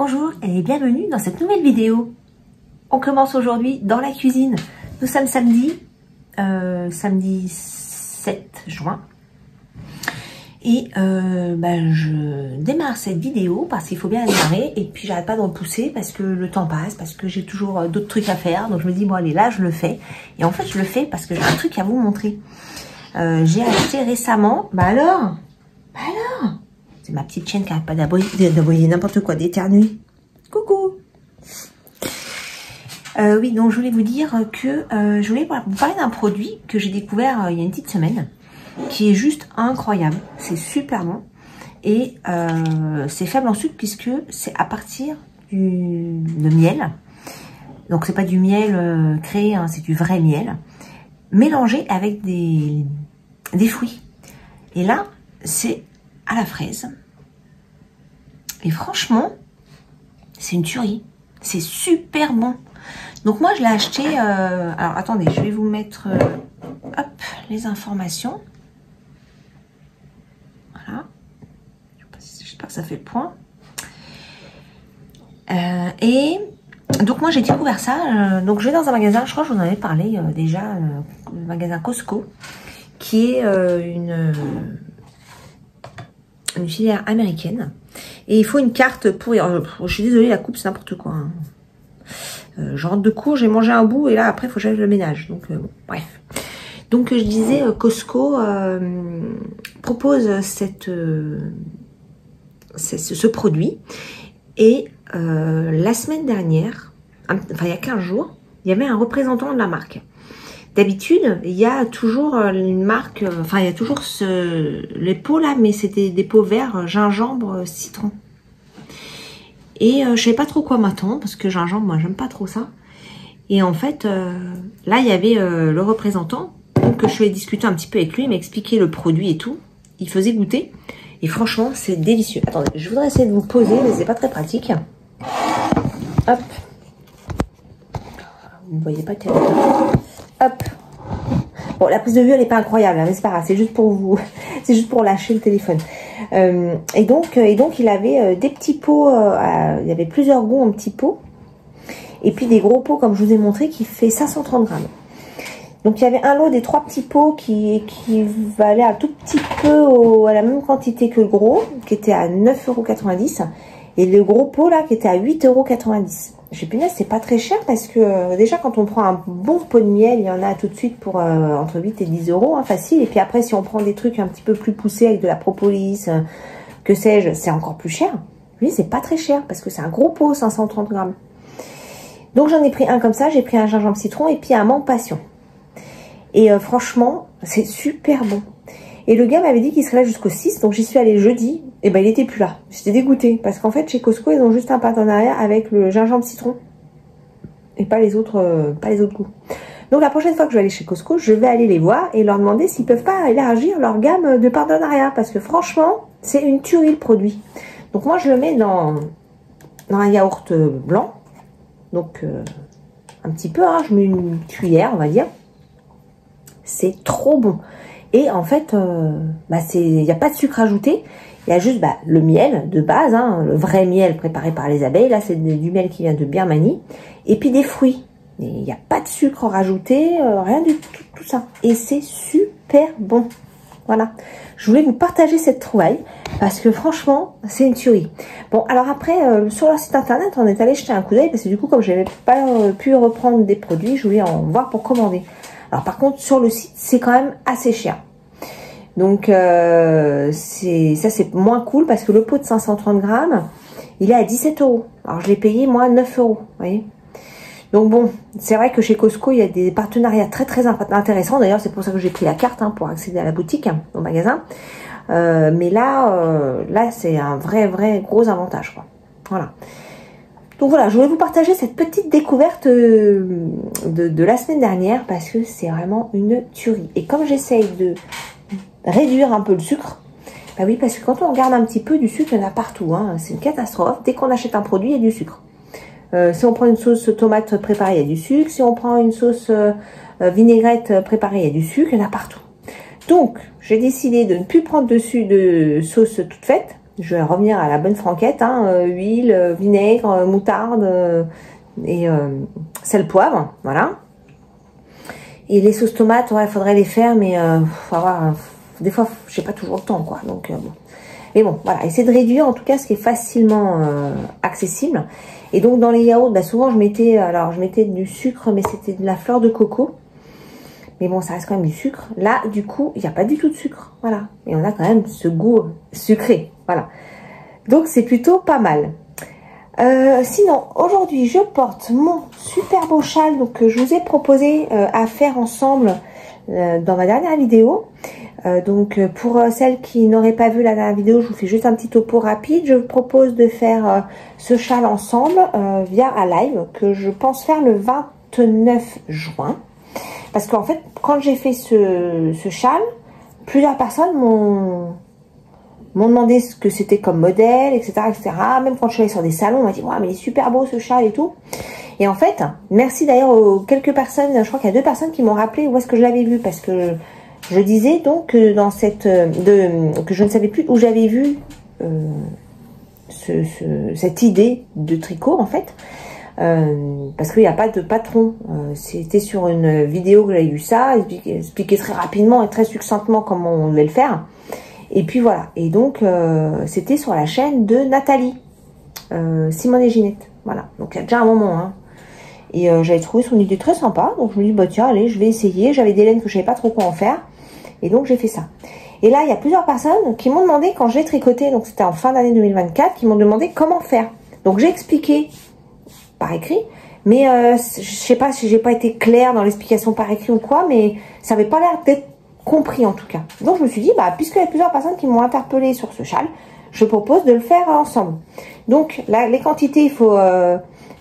Bonjour et bienvenue dans cette nouvelle vidéo. On commence aujourd'hui dans la cuisine. Nous sommes samedi 7 juin. Et je démarre cette vidéo parce qu'il faut bien la démarrer. Et puis j'arrête pas de repousser parce que le temps passe, parce que j'ai toujours d'autres trucs à faire. Donc je me dis, bon allez, là je le fais. Et en fait je le fais parce que j'ai un truc à vous montrer. J'ai acheté récemment, c'est ma petite chienne qui n'arrête pas d'aboyer n'importe quoi, d'éternuer. Coucou. Oui, donc je voulais vous dire que je voulais vous parler d'un produit que j'ai découvert il y a une petite semaine, qui est juste incroyable. C'est super bon et c'est faible en sucre puisque c'est à partir de miel. Donc c'est pas du miel créé, hein, c'est du vrai miel mélangé avec des fruits. Et là, c'est à la fraise. Et franchement, c'est une tuerie. C'est super bon. Donc moi, je l'ai acheté... alors, attendez, je vais vous mettre hop, les informations. Voilà. J'espère que ça fait le point. Et donc moi, j'ai découvert ça. Donc je vais dans un magasin, je crois que je vous en avais parlé déjà, le magasin Costco, qui est une filière américaine. Et il faut une carte pour... je suis désolée, la coupe, c'est n'importe quoi. Hein. Je rentre de cours, j'ai mangé un bout et là, après, il faut que j'aille le ménage. Donc, bon, bref. Donc, je disais, Costco propose ce produit. Et la semaine dernière, enfin, il y a 15 jours, il y avait un représentant de la marque. D'habitude, il y a toujours une marque, il y a toujours les pots là, mais c'était des pots verts, gingembre, citron. Et je savais pas trop quoi m'attendre, parce que gingembre, moi, j'aime pas trop ça. Et en fait, là, il y avait le représentant, donc je vais discuter un petit peu avec lui, il m'expliquait le produit et tout. Il faisait goûter, et franchement, c'est délicieux. Attendez, je voudrais essayer de vous poser, mais c'est pas très pratique. Hop. Vous ne voyez pas tellement. Hop. Bon, la prise de vue, elle n'est pas incroyable, hein, mais c'est pas grave, c'est juste pour vous, c'est juste pour lâcher le téléphone. Et donc, il avait des petits pots, il y avait plusieurs goûts en petits pots, et puis des gros pots, comme je vous ai montré, qui fait 530 grammes. Donc, il y avait un lot des 3 petits pots qui valait un tout petit peu à la même quantité que le gros, qui était à 9,90 €, et le gros pot, là, qui était à 8,90 €. Je sais plus, c'est pas très cher parce que déjà quand on prend un bon pot de miel, il y en a tout de suite pour entre 8 et 10 €, hein, facile. Et puis après, si on prend des trucs un petit peu plus poussés avec de la propolis, que sais-je, c'est encore plus cher. Lui, c'est pas très cher parce que c'est un gros pot, 530 grammes. Donc j'en ai pris un comme ça, j'ai pris un gingembre citron et puis un menthe passion. Et franchement, c'est super bon. Et le gars m'avait dit qu'il serait là jusqu'au 6, donc j'y suis allée jeudi. Et ben il était plus là. J'étais dégoûtée parce qu'en fait chez Costco ils ont juste un partenariat avec le gingembre citron et pas les autres goûts. Donc la prochaine fois que je vais aller chez Costco, je vais aller les voir et leur demander s'ils peuvent pas élargir leur gamme de partenariat parce que franchement c'est une tuerie le produit. Donc moi je le mets dans un yaourt blanc, donc un petit peu, hein, je mets une cuillère on va dire. C'est trop bon. Et en fait, il n'y a pas de sucre ajouté. Il y a juste le miel de base, hein, le vrai miel préparé par les abeilles. Là, c'est du miel qui vient de Birmanie. Et puis des fruits. Il n'y a pas de sucre rajouté, rien du tout ça. Et c'est super bon. Voilà. Je voulais vous partager cette trouvaille parce que franchement, c'est une tuerie. Bon, alors après, sur leur site internet, on est allé jeter un coup d'œil parce que du coup, comme je n'avais pas pu reprendre des produits, je voulais en voir pour commander. Alors par contre, sur le site, c'est quand même assez cher. Donc c'est moins cool parce que le pot de 530 grammes, il est à 17 €. Alors je l'ai payé moi 9 €, vous voyez. Donc bon, c'est vrai que chez Costco, il y a des partenariats très intéressants. D'ailleurs, c'est pour ça que j'ai pris la carte pour accéder à la boutique, au magasin. Mais là c'est un vrai gros avantage, quoi. Voilà. Donc voilà, je voulais vous partager cette petite découverte de la semaine dernière parce que c'est vraiment une tuerie. Et comme j'essaye de réduire un peu le sucre, bah oui, parce que quand on regarde un petit peu du sucre, il y en a partout, hein, c'est une catastrophe. Dès qu'on achète un produit, il y a du sucre. Si on prend une sauce tomate préparée, il y a du sucre. Si on prend une sauce vinaigrette préparée, il y a du sucre, il y en a partout. Donc, j'ai décidé de ne plus prendre dessus de sauce toute faite, Je vais revenir à la bonne franquette, hein, huile, vinaigre, moutarde et sel, poivre, voilà. Et les sauces tomates, ouais, faudrait les faire, mais faut avoir, des fois, j'ai pas toujours le temps, quoi. Donc bon. Mais bon, voilà, essayez de réduire en tout cas ce qui est facilement accessible. Et donc dans les yaourts, bah, souvent je mettais du sucre, mais c'était de la fleur de coco. Mais bon, ça reste quand même du sucre. Là, du coup, il n'y a pas du tout de sucre. Voilà. Et on a quand même ce goût sucré. Voilà. Donc, c'est plutôt pas mal. Sinon, aujourd'hui, je porte mon super beau châle donc, que je vous ai proposé à faire ensemble dans ma dernière vidéo. Donc, pour celles qui n'auraient pas vu la dernière vidéo, je vous fais juste un petit topo rapide. Je vous propose de faire ce châle ensemble via un live que je pense faire le 29 juin. Parce qu'en fait, quand j'ai fait ce châle, plusieurs personnes m'ont demandé ce que c'était comme modèle, etc., etc. Même quand je suis allée sur des salons, on m'a dit, ouais, mais il est super beau ce châle et tout. Et en fait, merci d'ailleurs aux quelques personnes, je crois qu'il y a 2 personnes qui m'ont rappelé où est-ce que je l'avais vu, parce que je disais donc dans cette que je ne savais plus où j'avais vu cette idée de tricot en fait. Parce qu'il n'y a pas de patron. C'était sur une vidéo que j'avais vu ça, expliqué très rapidement et très succinctement comment on devait le faire. Et puis voilà. Et donc, c'était sur la chaîne de Nathalie, Simone et Ginette. Voilà. Donc, il y a déjà un moment. Hein. Et j'avais trouvé son idée très sympa. Donc, je me dis, bah tiens, allez, je vais essayer. J'avais des laines que je ne savais pas trop quoi en faire. Et donc, j'ai fait ça. Et là, il y a plusieurs personnes qui m'ont demandé, quand j'ai tricoté, donc c'était en fin d'année 2024, qui m'ont demandé comment faire. Donc, j'ai expliqué par écrit, mais je sais pas si j'ai pas été claire dans l'explication par écrit ou quoi, mais ça avait pas l'air d'être compris en tout cas. Donc je me suis dit, bah puisqu'il y a plusieurs personnes qui m'ont interpellé sur ce châle, je propose de le faire ensemble. Donc là, les quantités, il faut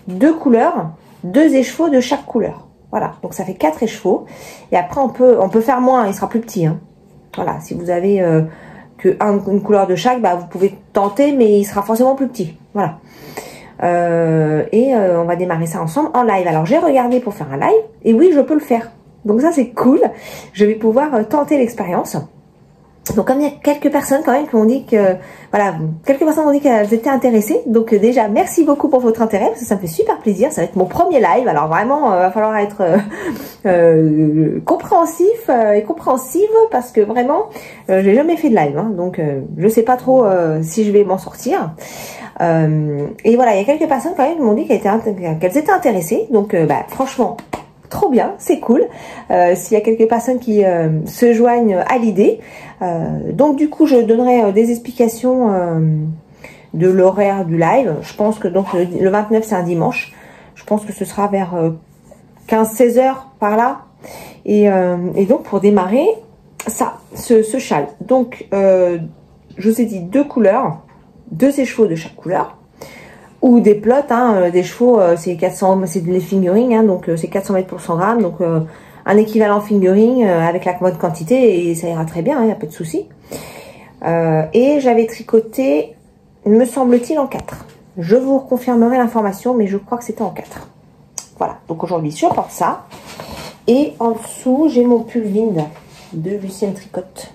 2 couleurs, 2 écheveaux de chaque couleur. Voilà, donc ça fait 4 écheveaux. Et après on peut faire moins, il sera plus petit. Hein. Voilà, si vous avez une couleur de chaque, bah vous pouvez tenter, mais il sera forcément plus petit. Voilà. On va démarrer ça ensemble en live. Alors j'ai regardé pour faire un live et oui, je peux le faire. Donc ça c'est cool. Je vais pouvoir tenter l'expérience. Donc comme il y a quelques personnes quand même qui m'ont dit que voilà, quelques personnes m'ont dit qu'elles étaient intéressées. Donc déjà merci beaucoup pour votre intérêt parce que ça me fait super plaisir. Ça va être mon premier live. Alors vraiment va falloir être compréhensif et compréhensive parce que vraiment j'ai jamais fait de live. Hein, donc je sais pas trop si je vais m'en sortir. Et voilà, il y a quelques personnes quand même qui m'ont dit qu'elles étaient intéressées. Donc bah franchement trop bien, c'est cool. S'il y a quelques personnes qui se joignent à l'idée. Donc du coup, je donnerai des explications de l'horaire du live. Je pense que donc le 29, c'est un dimanche. Je pense que ce sera vers 15-16 heures par là. Et donc pour démarrer ça, ce châle. Donc je vous ai dit 2 couleurs, 2 écheveaux de chaque couleur. Ou des plots, hein, des chevaux, c'est 400, c'est des fingering, hein, donc c'est 400 mètres pour 100 grammes, donc un équivalent fingering avec la bonne quantité et ça ira très bien, il n'y a pas de souci. Et j'avais tricoté, me semble-t-il, en 4. Je vous confirmerai l'information, mais je crois que c'était en 4. Voilà, donc aujourd'hui je porte ça. Et en dessous, j'ai mon pull Wind de Lucienne Tricotte.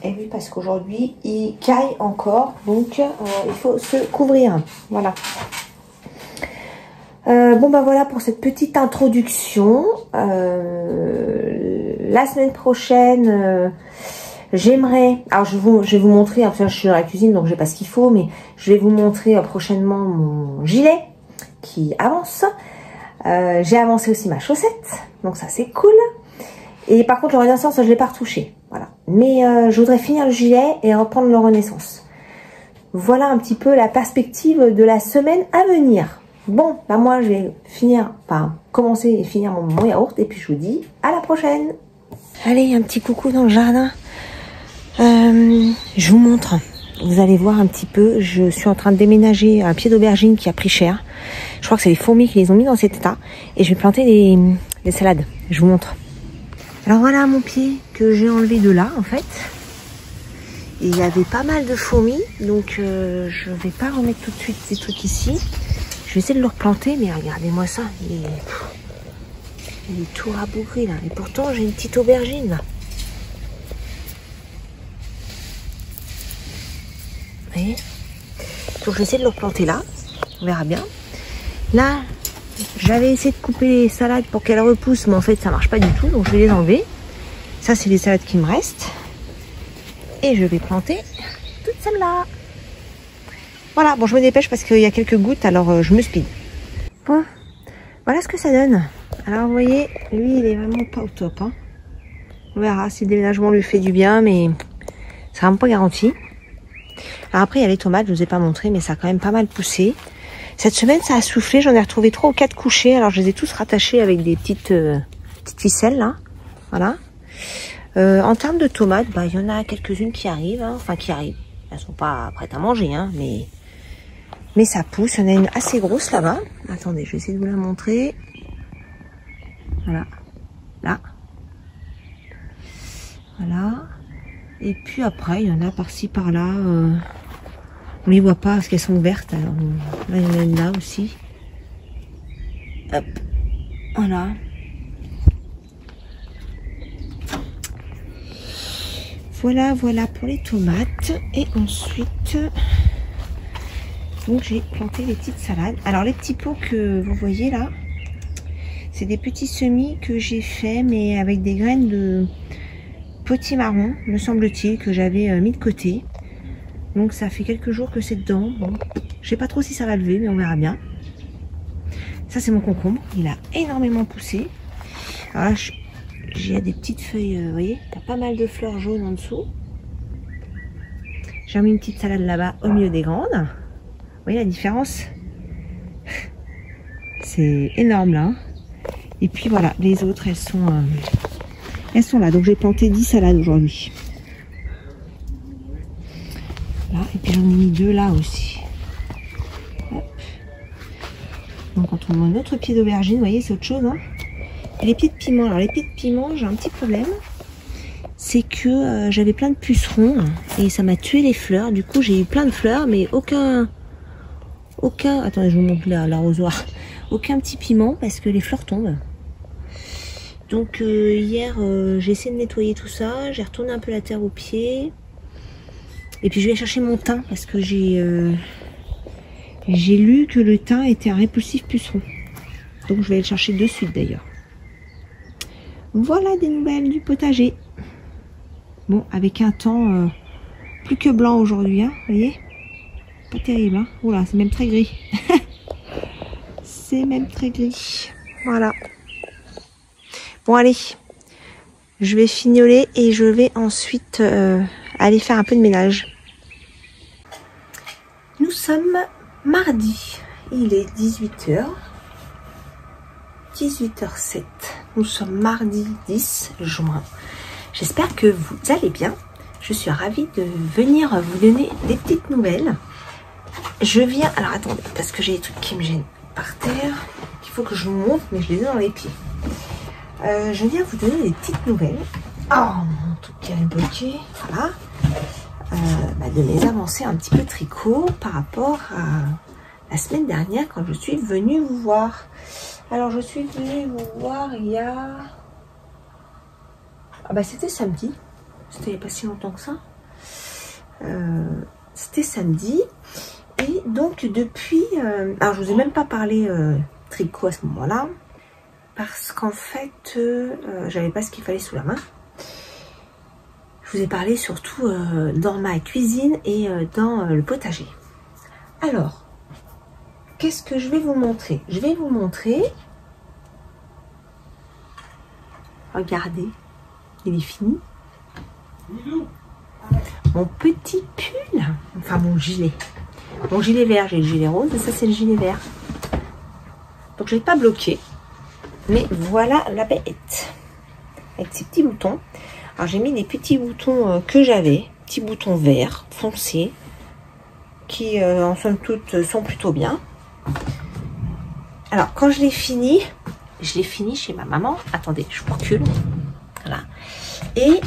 Et oui, parce qu'aujourd'hui, il caille encore, donc il faut se couvrir. Voilà. Bon, ben voilà pour cette petite introduction. La semaine prochaine, j'aimerais... Alors, je vais vous montrer, enfin, je suis dans la cuisine, donc je n'ai pas ce qu'il faut, mais je vais vous montrer prochainement mon gilet qui avance. J'ai avancé aussi ma chaussette, donc ça, c'est cool. Et par contre, le Renaissance, je ne l'ai pas retouché. Voilà. Mais je voudrais finir le gilet et reprendre le Renaissance. Voilà un petit peu la perspective de la semaine à venir. Bon, bah moi, je vais finir, enfin, commencer et finir mon yaourt. Et puis, je vous dis à la prochaine. Allez, un petit coucou dans le jardin. Je vous montre. Vous allez voir un petit peu. Je suis en train de déménager un pied d'aubergine qui a pris cher. Je crois que c'est les fourmis qui les ont mis dans cet état. Et je vais planter des salades. Je vous montre. Alors voilà mon pied que j'ai enlevé de là en fait. Et il y avait pas mal de fourmis. Donc je vais pas remettre tout de suite ces trucs ici. Je vais essayer de le replanter. Mais regardez-moi ça. Il est tout rabougri là. Et pourtant j'ai une petite aubergine là. voyez. Donc je vais essayer de le replanter là. On verra bien. Là, j'avais essayé de couper les salades pour qu'elles repoussent, mais en fait ça marche pas du tout. Donc je vais les enlever. Ça c'est les salades qui me restent. Et je vais planter toutes celles-là. Voilà, bon je me dépêche parce qu'il y a quelques gouttes, alors je me speed. Bon, voilà ce que ça donne. Alors vous voyez, lui il est vraiment pas au top. Hein. On verra si le déménagement lui fait du bien, mais c'est vraiment pas garanti. Alors après il y a les tomates, je vous ai pas montré, mais ça a quand même pas mal poussé. Cette semaine ça a soufflé, j'en ai retrouvé 3 ou 4 couchés. Alors je les ai tous rattachés avec des petites ficelles là. Voilà. En termes de tomates, bah, il y en a quelques-unes qui arrivent, hein. Enfin qui arrivent. Elles sont pas prêtes à manger, hein, mais ça pousse. Il y en a une assez grosse là-bas. Attendez, je vais essayer de vous la montrer. Voilà, là. Voilà. Et puis après, il y en a par-ci, par-là. On les voit pas parce qu'elles sont ouvertes. Alors là, il y en a une là aussi. Hop. Voilà. Voilà pour les tomates. Et ensuite, donc j'ai planté les petites salades. Alors les petits pots que vous voyez là, c'est des petits semis que j'ai fait, mais avec des graines de potimarron, me semble-t-il, que j'avais mis de côté. Donc ça fait quelques jours que c'est dedans. Bon, je sais pas trop si ça va lever, mais on verra bien. Ça c'est mon concombre, il a énormément poussé. Alors là, j'ai des petites feuilles, vous voyez, il y a pas mal de fleurs jaunes en dessous. J'ai mis une petite salade là-bas au milieu des grandes. Vous voyez la différence? C'est énorme là. Et puis voilà, les autres elles sont là. Donc j'ai planté 10 salades aujourd'hui. Là, et puis j'en ai mis 2 là aussi. Hop. Donc quand on met notre pied d'aubergine, vous voyez, c'est autre chose. Hein. Et les pieds de piment, alors les pieds de piment, j'ai un petit problème. C'est que j'avais plein de pucerons et ça m'a tué les fleurs. Du coup j'ai eu plein de fleurs, mais aucun, attendez je vous montre l'arrosoir, aucun petit piment parce que les fleurs tombent. Donc hier j'ai essayé de nettoyer tout ça, j'ai retourné un peu la terre aux pieds. Et puis je vais chercher mon thym parce que j'ai lu que le thym était un répulsif puceron. Donc je vais aller le chercher de suite d'ailleurs. Voilà des nouvelles du potager. Bon, avec un temps plus que blanc aujourd'hui, hein, vous voyez? Pas terrible, hein? Oula, c'est même très gris. C'est même très gris. Voilà. Bon, allez. Je vais fignoler et je vais ensuite aller faire un peu de ménage. Nous sommes mardi. Il est 18h. 18h07. Nous sommes mardi 10 juin. J'espère que vous allez bien. Je suis ravie de venir vous donner des petites nouvelles. Je viens... Alors attendez, parce que j'ai des trucs qui me gênent par terre. Il faut que je vous montre, mais je les ai dans les pieds. Je viens vous donner des petites nouvelles. Oh, mon truc qui est bloqué. Voilà. De mes avancées un petit peu tricot par rapport à la semaine dernière quand je suis venue vous voir. Alors je suis venue vous voir il y a... Ah bah c'était samedi. C'était pas si longtemps que ça. C'était samedi. Et donc depuis... alors je vous ai même pas parlé tricot à ce moment-là. Parce qu'en fait, j'avais pas ce qu'il fallait sous la main. Je vous ai parlé surtout dans ma cuisine et dans le potager. Alors, qu'est-ce que je vais vous montrer? Je vais vous montrer... Regardez, il est fini. Mon petit pull, enfin mon gilet. Mon gilet vert, j'ai le gilet rose et ça c'est le gilet vert. Donc je vais pas bloquer. Mais voilà la bête. Avec ses petits boutons. Alors j'ai mis des petits boutons que j'avais. Petits boutons verts, foncés. Qui en somme toute sont plutôt bien. Alors quand je l'ai fini chez ma maman. Attendez, je vous recule. Voilà. Et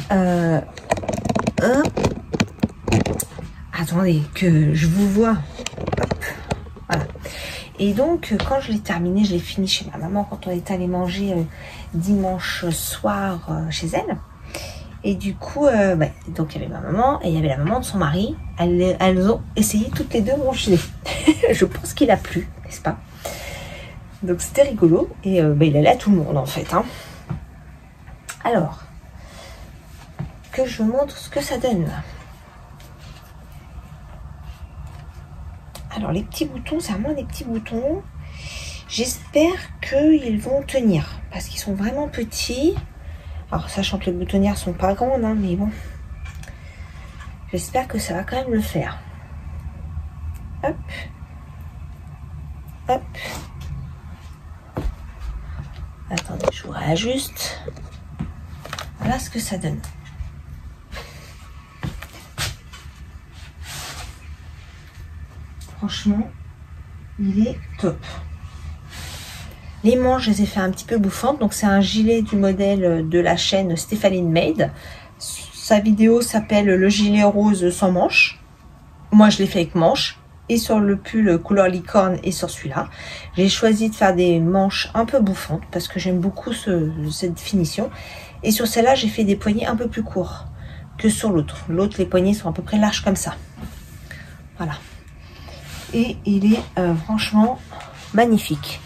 attendez, que je vous vois. Hop. Voilà. Et donc, quand je l'ai terminé, je l'ai fini chez ma maman quand on est allé manger dimanche soir chez elle. Et du coup, donc il y avait ma maman et il y avait la maman de son mari. Elles ont essayé toutes les deux mon gilet. Je pense qu'il a plu, n'est-ce pas? Donc c'était rigolo. Et il allait à tout le monde en fait. Hein. Alors, que je vous montre ce que ça donne. Alors les petits boutons, c'est vraiment des petits boutons. J'espère qu'ils vont tenir parce qu'ils sont vraiment petits. Alors sachant que les boutonnières sont pas grandes, hein, mais bon. J'espère que ça va quand même le faire. Hop. Hop. Attendez, je vous réajuste. Voilà ce que ça donne. Franchement, il est top. Les manches, je les ai fait un petit peu bouffantes. Donc, c'est un gilet du modèle de la chaîne Stephanie Made. Sa vidéo s'appelle le gilet rose sans manches. Moi, je l'ai fait avec manches. Et sur le pull couleur licorne et sur celui-là. J'ai choisi de faire des manches un peu bouffantes parce que j'aime beaucoup cette finition. Et sur celle-là, j'ai fait des poignets un peu plus courts que sur l'autre. L'autre, les poignets sont à peu près larges comme ça. Voilà. Et il est franchement magnifique.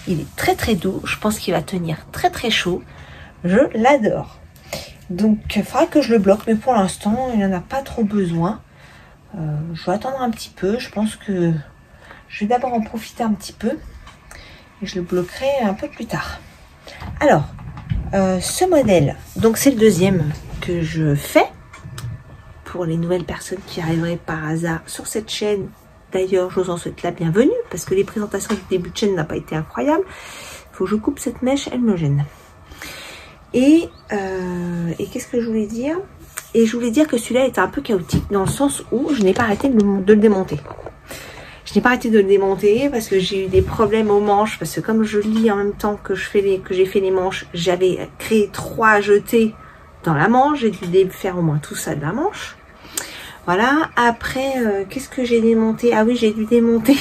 Il est très très doux. Je pense qu'il va tenir très très chaud. Je l'adore. Donc, il faudra que je le bloque. Mais pour l'instant, il n'en a pas trop besoin. Je vais attendre un petit peu. Je pense que je vais d'abord en profiter un petit peu. Et je le bloquerai un peu plus tard. Alors, ce modèle, donc c'est le deuxième que je fais. Pour les nouvelles personnes qui arriveraient par hasard sur cette chaîne. D'ailleurs, je vous en souhaite la bienvenue parce que les présentations du début de chaîne n'ont pas été incroyables. Il faut que je coupe cette mèche, elle me gêne. Et qu'est-ce que je voulais dire? Et je voulais dire que celui-là était un peu chaotique dans le sens où je n'ai pas arrêté de le démonter. Je n'ai pas arrêté de le démonter parce que j'ai eu des problèmes aux manches. Parce que comme je lis en même temps que j'ai fait les manches, j'avais créé 3 jetés dans la manche. J'ai dû faire au moins tout ça de la manche. Voilà, après, qu'est-ce que j'ai démonté? Ah oui, j'ai dû démonter,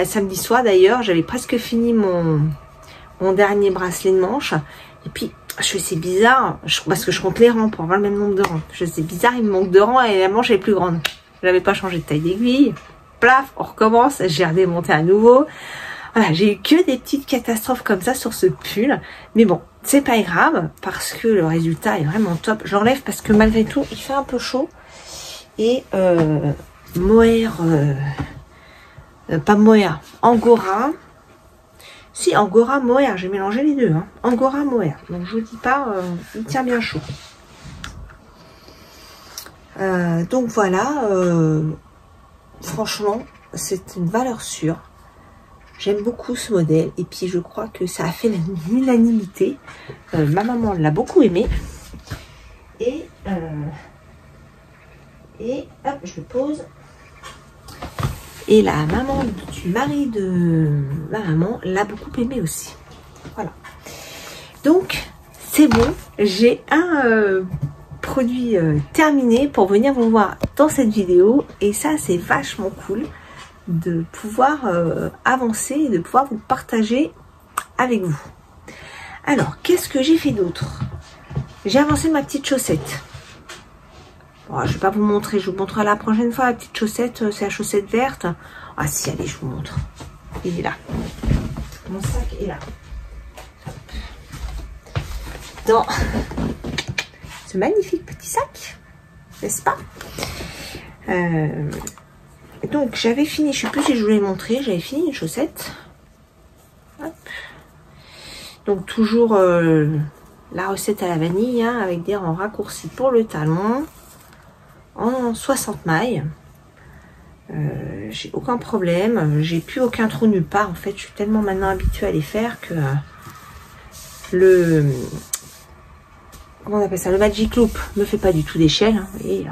samedi soir d'ailleurs, j'avais presque fini mon dernier bracelet de manche. Et puis, je fais c'est bizarre, parce que je compte les rangs pour avoir le même nombre de rangs. Je fais c'est bizarre, il me manque de rangs et la manche est plus grande. Je n'avais pas changé de taille d'aiguille. Plaf, on recommence, j'ai redémonté à nouveau. Voilà, j'ai eu que des petites catastrophes comme ça sur ce pull. Mais bon, c'est pas grave, parce que le résultat est vraiment top. J'enlève parce que malgré tout, il fait un peu chaud. Et mohair, pas mohair, angora. Si, angora, mohair, j'ai mélangé les deux. Hein. Angora, mohair. Donc je vous dis pas, il tient bien chaud. Donc voilà, franchement, c'est une valeur sûre. J'aime beaucoup ce modèle. Et puis je crois que ça a fait l'unanimité. Ma maman l'a beaucoup aimé. Et hop, je le pose. Et la maman du mari de ma maman l'a beaucoup aimé aussi. Voilà. Donc, c'est bon. J'ai un produit terminé pour venir vous voir dans cette vidéo. Et ça, c'est vachement cool de pouvoir avancer et de pouvoir vous partager avec vous. Alors, qu'est-ce que j'ai fait d'autre? J'ai avancé ma petite chaussette. Bon, je ne vais pas vous montrer, je vous montrerai la prochaine fois. La petite chaussette, c'est la chaussette verte. Ah si, allez, je vous montre. Il est là. Mon sac est là. Dans ce magnifique petit sac, n'est-ce pas? Donc, j'avais fini, je ne sais plus si je vous l'ai montré, j'avais fini une chaussette. Hop. Donc, toujours la recette à la vanille, hein, avec des rangs raccourcis pour le talon. En 60 mailles. J'ai aucun problème. J'ai plus aucun trou nulle part. En fait, je suis tellement maintenant habituée à les faire que comment on appelle ça, le Magic Loop me fait pas du tout d'échelle. Hein. Et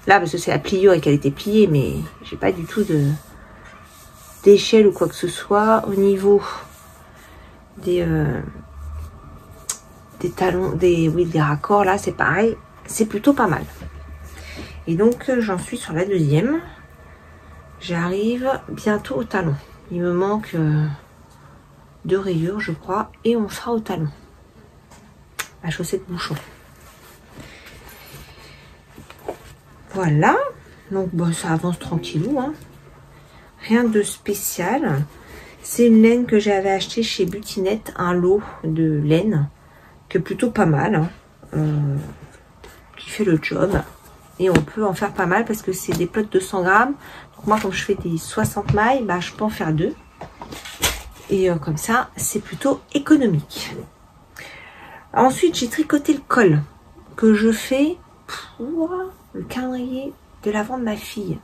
là, parce que c'est la pliure et qu'elle était pliée, mais j'ai pas du tout d'échelle ou quoi que ce soit au niveau des talons, des raccords. Là, c'est pareil. C'est plutôt pas mal. Et donc, j'en suis sur la deuxième. J'arrive bientôt au talon. Il me manque 2 rayures, je crois. Et on sera au talon. La chaussette bouchon. Voilà. Donc bon, ça avance tranquillou, hein. Rien de spécial. C'est une laine que j'avais acheté chez Butinette, un lot de laine, qui est plutôt pas mal, hein, qui fait le job. Et on peut en faire pas mal parce que c'est des plots de 200 grammes. Donc moi, comme je fais des 60 mailles, bah, je peux en faire 2. Et comme ça, c'est plutôt économique. Ensuite, j'ai tricoté le col que je fais pour le calendrier de l'avant de ma fille.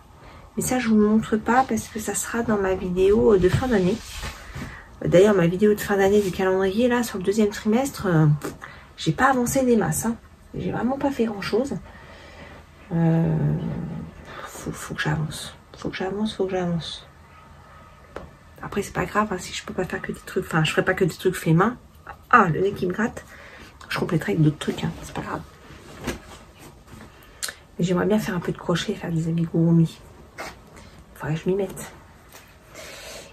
Mais ça, je vous le montre pas parce que ça sera dans ma vidéo de fin d'année. D'ailleurs, ma vidéo de fin d'année du calendrier, là, sur le 2e trimestre, j'ai pas avancé des masses. Hein. J'ai vraiment pas fait grand-chose. Faut que j'avance. Faut que j'avance. Après, c'est pas grave, hein, si je peux pas faire que des trucs. Enfin, je ferai pas que des trucs faits main. Ah, le nez qui me gratte. Je compléterai avec d'autres trucs, hein, c'est pas grave. Mais j'aimerais bien faire un peu de crochet et faire des amigurumis. Faudrait que je m'y mette.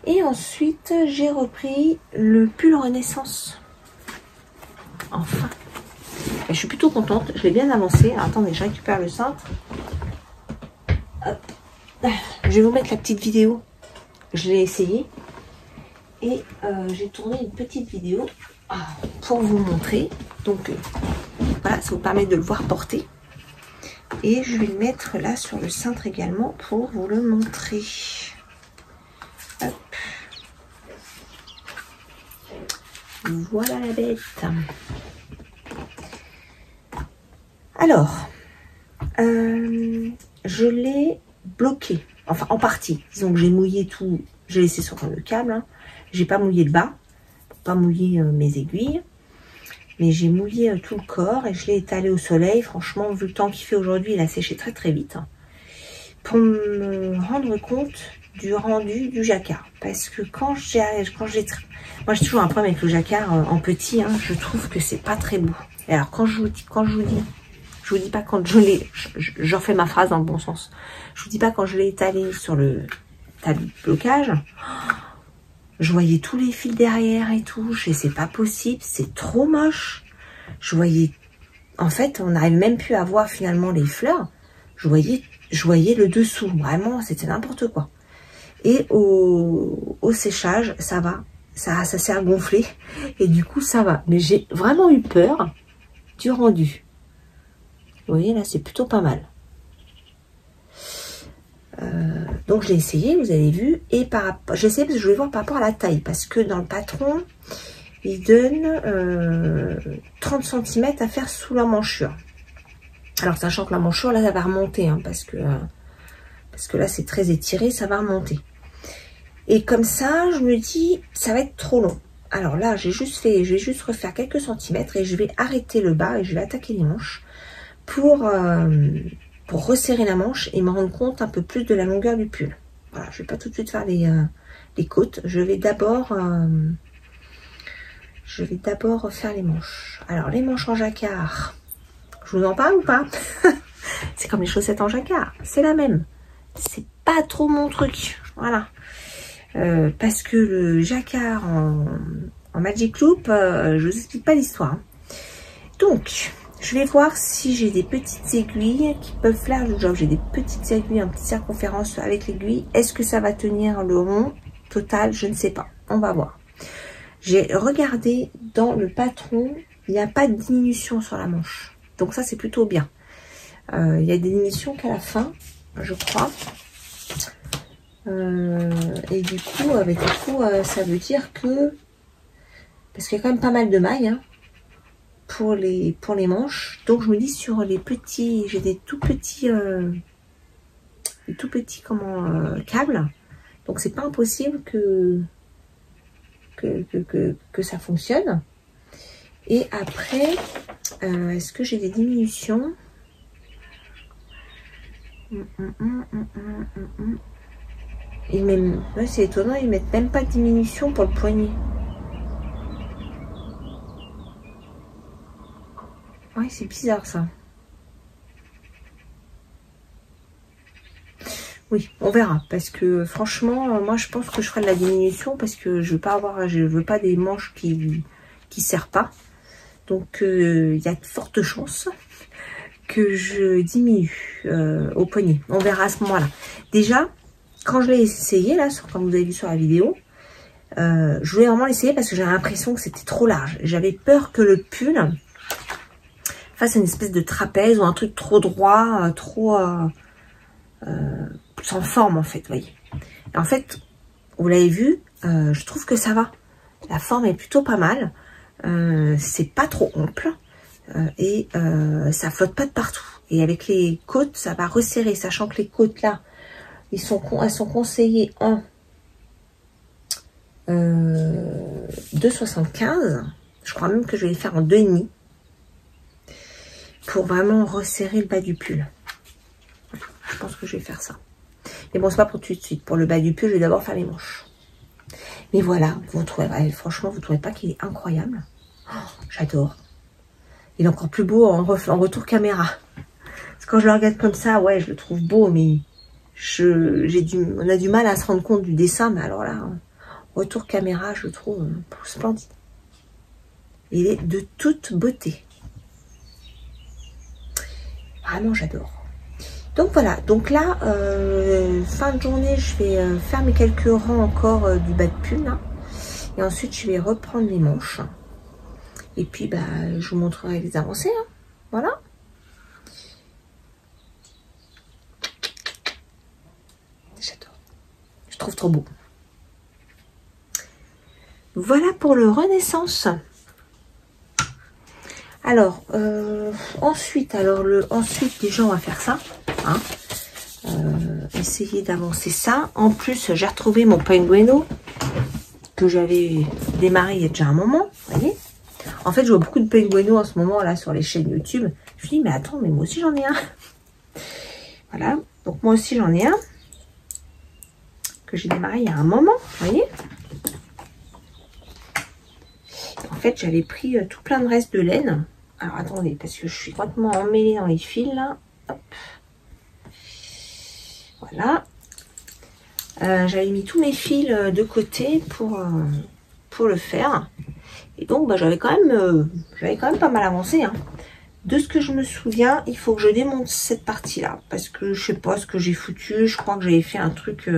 Et ensuite, j'ai repris le pull Renaissance. Enfin. Et je suis plutôt contente. Je l'ai bien avancé. Alors, attendez, je récupère le cintre. Hop. Je vais vous mettre la petite vidéo. Je l'ai essayé. Et j'ai tourné une petite vidéo pour vous montrer. Donc, voilà, ça vous permet de le voir porter. Et je vais le mettre là sur le cintre également pour vous le montrer. Hop. Voilà la bête. Alors, je l'ai bloqué. Enfin, en partie. Disons que j'ai mouillé tout. J'ai laissé sur le câble. Hein. J'ai pas mouillé le bas. Pour pas mouiller mes aiguilles. Mais j'ai mouillé tout le corps et je l'ai étalé au soleil. Franchement, vu le temps qu'il fait aujourd'hui, il a séché très très vite. Hein, pour me rendre compte du rendu du jacquard. Parce que quand j'ai... Moi, j'ai toujours un problème avec le jacquard en petit. Hein, je trouve que c'est pas très beau. Et alors, quand je vous dis... Je vous dis pas quand je l'ai... J'en fais ma phrase dans le bon sens. Je vous dis pas quand je l'ai étalé sur le tapis de blocage... Je voyais tous les fils derrière et tout. Je sais, c'est pas possible. C'est trop moche. Je voyais... En fait, on n'arrive même plus à voir finalement les fleurs. Je voyais le dessous. Vraiment, c'était n'importe quoi. Et au séchage, ça va. Ça s'est regonflé. Et du coup, ça va. Mais j'ai vraiment eu peur du rendu. Vous voyez, là, c'est plutôt pas mal. Donc je l'ai essayé, vous avez vu, et j'essaie parce que je voulais voir par rapport à la taille, parce que dans le patron, il donne 30 cm à faire sous la manchure. Alors sachant que la manchure, là, ça va remonter, hein, parce que là, c'est très étiré, ça va remonter. Et comme ça, je me dis, ça va être trop long. Alors là, je vais juste refaire quelques centimètres, et je vais arrêter le bas, et je vais attaquer les manches, pour resserrer la manche et me rendre compte un peu plus de la longueur du pull. Voilà, je vais pas tout de suite faire les côtes. Je vais d'abord faire les manches. Alors, les manches en jacquard, je vous en parle ou pas? C'est comme les chaussettes en jacquard, c'est la même. C'est pas trop mon truc, voilà. Parce que le jacquard en Magic Loop, je vous explique pas l'histoire. Donc, je vais voir si j'ai des petites aiguilles qui peuvent faire le job. J'ai des petites aiguilles en petite circonférence avec l'aiguille. Est-ce que ça va tenir le rond total? Je ne sais pas. On va voir. J'ai regardé dans le patron. Il n'y a pas de diminution sur la manche. Donc ça, c'est plutôt bien. Il y a des diminutions qu'à la fin, je crois. Et du coup, ça veut dire que... Parce qu'il y a quand même pas mal de mailles, hein, pour les manches. Donc je me dis sur les petits, j'ai des tout petits câbles. Donc c'est pas impossible que ça fonctionne. Et après, est-ce que j'ai des diminutions? Ouais, c'est étonnant, ils mettent même pas de diminution pour le poignet. Ouais, c'est bizarre ça. Oui, on verra. Parce que franchement, moi je pense que je ferai de la diminution parce que je veux pas des manches qui serrent pas. Donc il y a de fortes chances que je diminue au poignet. On verra à ce moment-là. Déjà, quand je l'ai essayé, là, comme vous avez vu sur la vidéo, je voulais vraiment l'essayer parce que j'avais l'impression que c'était trop large. J'avais peur que le pull fasse une espèce de trapèze ou un truc trop droit, trop sans forme en fait, vous voyez. Et en fait, vous l'avez vu, je trouve que ça va. La forme est plutôt pas mal. C'est pas trop ample et ça flotte pas de partout. Et avec les côtes, ça va resserrer, sachant que les côtes là, elles sont conseillées en 2,75. Je crois même que je vais les faire en 2,5 pour vraiment resserrer le bas du pull. Je pense que je vais faire ça. Mais bon, c'est pas pour tout de suite. Pour le bas du pull, je vais d'abord faire les manches. Mais voilà, vous trouvez, franchement, vous trouvez pas qu'il est incroyable? Oh, j'adore. Il est encore plus beau en retour caméra. Parce que quand je le regarde comme ça, ouais, je le trouve beau, mais on a du mal à se rendre compte du dessin. Mais alors là, retour caméra, je le trouve splendide. Il est de toute beauté. Vraiment, j'adore. Donc voilà, donc là, fin de journée, je vais faire mes quelques rangs encore du bas de pull, là. Et ensuite, je vais reprendre les manches. Et puis, bah, je vous montrerai les avancées, hein. Voilà. J'adore. Je trouve trop beau. Voilà pour le Renaissance. Alors, ensuite, déjà, on va faire ça. Hein. Essayer d'avancer ça. En plus, j'ai retrouvé mon Pengueno que j'avais démarré il y a déjà un moment. Vous voyez, en fait, je vois beaucoup de Pengueno en ce moment là sur les chaînes YouTube. Je me dis, mais attends, mais moi aussi j'en ai un. Voilà, donc moi aussi j'en ai un que j'ai démarré il y a un moment. Vous voyez, en fait, j'avais pris tout plein de restes de laine. Alors attendez, parce que je suis complètement emmêlée dans les fils là. Hop. Voilà. J'avais mis tous mes fils de côté pour le faire. Et donc, bah, j'avais quand même pas mal avancé. Hein. De ce que je me souviens, il faut que je démonte cette partie-là. Parce que je sais pas ce que j'ai foutu. Je crois que j'avais fait un truc...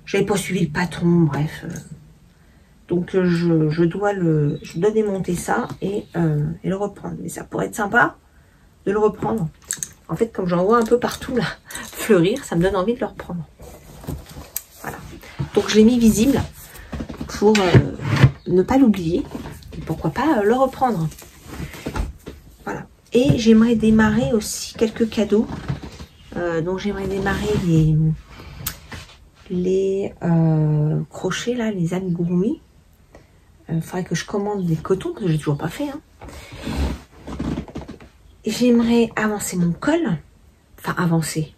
j'avais pas suivi le patron, bref. Donc, je dois démonter ça et le reprendre. Mais ça pourrait être sympa de le reprendre. En fait, comme j'en vois un peu partout là fleurir, ça me donne envie de le reprendre. Voilà. Donc, je l'ai mis visible pour ne pas l'oublier. Et pourquoi pas le reprendre. Voilà. Et j'aimerais démarrer aussi quelques cadeaux. Donc, j'aimerais démarrer les crochets, là, les amigurumi. Il faudrait que je commande des cotons, que je n'ai toujours pas fait. Hein. J'aimerais avancer mon col. Enfin, avancer.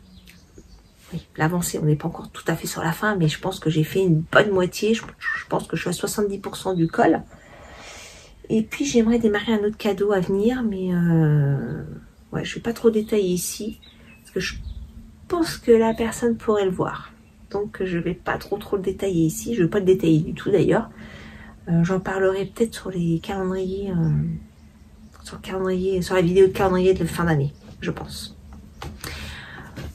Oui, l'avancer, on n'est pas encore tout à fait sur la fin, mais je pense que j'ai fait une bonne moitié. Je pense que je suis à 70% du col. Et puis, j'aimerais démarrer un autre cadeau à venir, mais ouais, je ne vais pas trop détailler ici, parce que je pense que la personne pourrait le voir. Donc, je ne vais pas trop le détailler ici. Je ne vais pas le détailler du tout, d'ailleurs. J'en parlerai peut-être sur les calendriers, sur la vidéo de calendrier de fin d'année, je pense.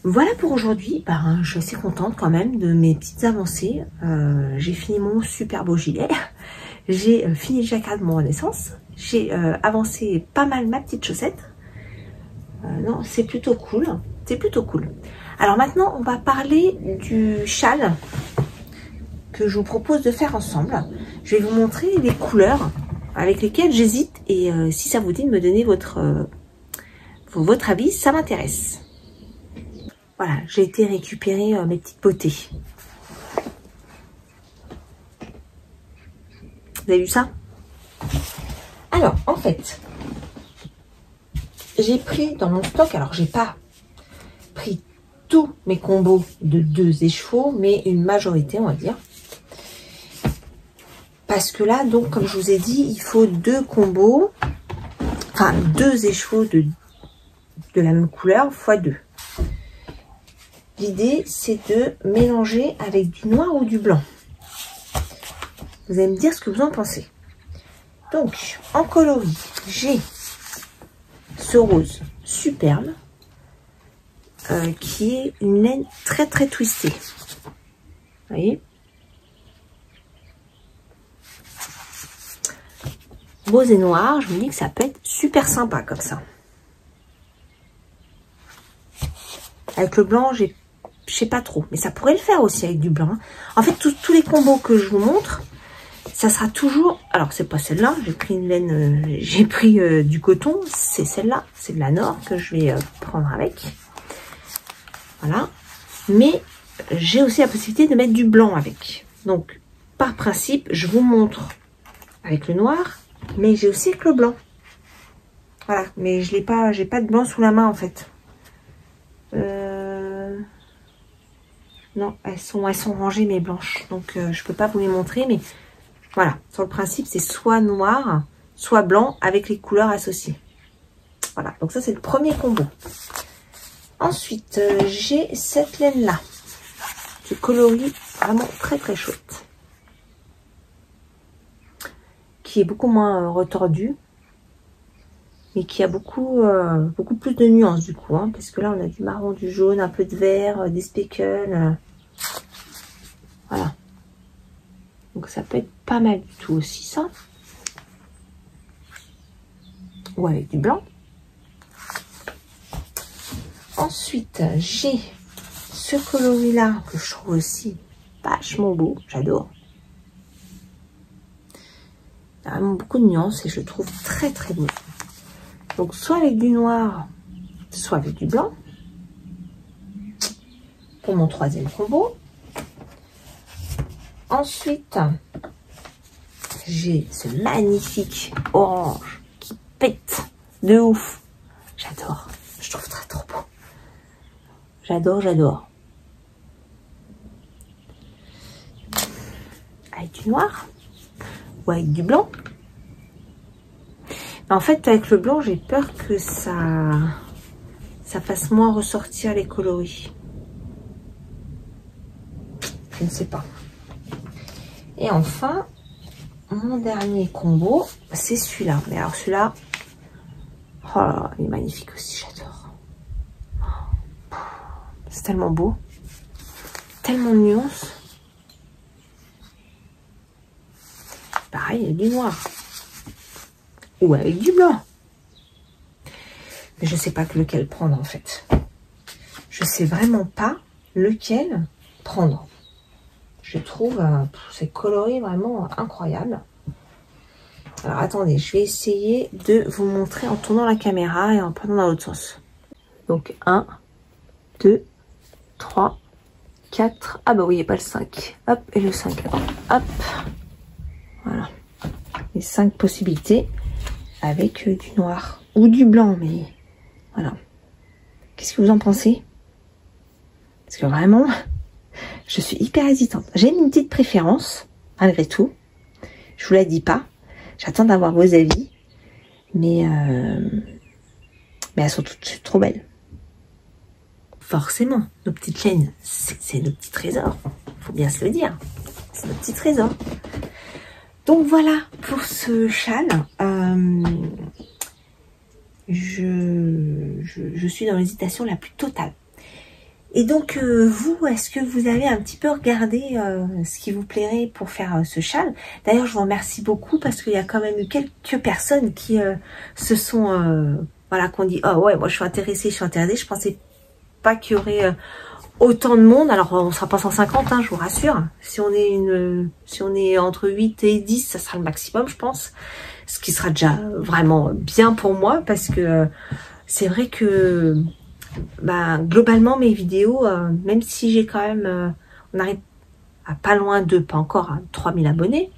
Voilà pour aujourd'hui. Ben, je suis assez contente quand même de mes petites avancées. J'ai fini mon super beau gilet. J'ai fini le jacquard de mon Renaissance. J'ai avancé pas mal ma petite chaussette. Non, c'est plutôt cool. C'est plutôt cool. Alors maintenant, on va parler du châle que je vous propose de faire ensemble. Je vais vous montrer les couleurs avec lesquelles j'hésite et si ça vous dit de me donner votre avis, ça m'intéresse. Voilà, j'ai été récupérer mes petites beautés. Vous avez vu ça? Alors, en fait, j'ai pris dans mon stock, alors j'ai pas pris tous mes combos de 2 écheveaux, mais une majorité, on va dire. Parce que là, donc, comme je vous ai dit, il faut 2 combos, enfin 2 écheveaux de la même couleur x 2. L'idée, c'est de mélanger avec du noir ou du blanc. Vous allez me dire ce que vous en pensez. Donc, en coloris, j'ai ce rose, superbe, qui est une laine très très twistée. Vous voyez? Rose et noir, je me dis que ça peut être super sympa comme ça. Avec le blanc, je sais pas trop, mais ça pourrait le faire aussi avec du blanc. En fait, tous les combos que je vous montre, ça sera toujours... Alors, c'est pas celle-là, j'ai pris une laine, j'ai pris du coton, c'est celle-là, c'est de la Nord que je vais prendre avec. Voilà. Mais j'ai aussi la possibilité de mettre du blanc avec. Donc, par principe, je vous montre avec le noir, mais j'ai aussi avec le blanc. Voilà, mais je l'ai pas, j'ai pas de blanc sous la main en fait. Non, elles sont rangées mais blanches, donc je peux pas vous les montrer, mais voilà, sur le principe c'est soit noir, soit blanc avec les couleurs associées. Voilà, donc ça c'est le premier combo. Ensuite, j'ai cette laine là, ce coloris vraiment très très chouette, qui est beaucoup moins retordu, mais qui a beaucoup plus de nuances du coup, hein, parce que là on a du marron, du jaune, un peu de vert, des speckles, voilà. Donc ça peut être pas mal du tout aussi ça, ou avec du blanc. Ensuite j'ai ce coloris là que je trouve aussi vachement beau, j'adore. Il y a vraiment beaucoup de nuances et je le trouve très très beau. Donc soit avec du noir, soit avec du blanc. Pour mon troisième combo. Ensuite, j'ai ce magnifique orange qui pète de ouf. J'adore. Je trouve très trop beau. J'adore, j'adore. Avec du noir ou avec du blanc. En fait, avec le blanc, j'ai peur que ça fasse moins ressortir les coloris. Je ne sais pas. Et enfin, mon dernier combo, c'est celui-là. Mais alors celui-là, oh là là, il est magnifique aussi, j'adore. C'est tellement beau. Tellement de nuances. Pareil, il y a du noir. Ou avec du blanc. Mais je sais pas lequel prendre en fait. Je sais vraiment pas lequel prendre. Je trouve ces coloris vraiment incroyables. Alors attendez, je vais essayer de vous montrer en tournant la caméra et en prenant dans l'autre sens. Donc 1, 2, 3, 4. Ah bah oui, il n'y a pas le 5. Hop, et le 5 là. Hop. Voilà. Les 5 possibilités avec du noir ou du blanc, mais voilà. Qu'est-ce que vous en pensez? Parce que vraiment, je suis hyper hésitante. J'ai une petite préférence, malgré tout. Je vous la dis pas. J'attends d'avoir vos avis. Mais elles sont toutes trop belles. Forcément, nos petites laines, c'est nos petits trésors. Faut bien se le dire. C'est nos petits trésors. Donc voilà pour ce châle. Je suis dans l'hésitation la plus totale. Et donc vous, est-ce que vous avez un petit peu regardé ce qui vous plairait pour faire ce châle? D'ailleurs, je vous remercie beaucoup parce qu'il y a quand même eu quelques personnes qui se sont voilà, qu'on dit oh ouais, moi je suis intéressée, je pensais pas qu'il y aurait autant de monde. Alors on sera pas 150, hein, je vous rassure. Si on est entre 8 et 10, ça sera le maximum, je pense. Ce qui sera déjà vraiment bien pour moi parce que c'est vrai que globalement mes vidéos, même si j'ai quand même, on arrive à pas loin de, pas encore à 3000 abonnés,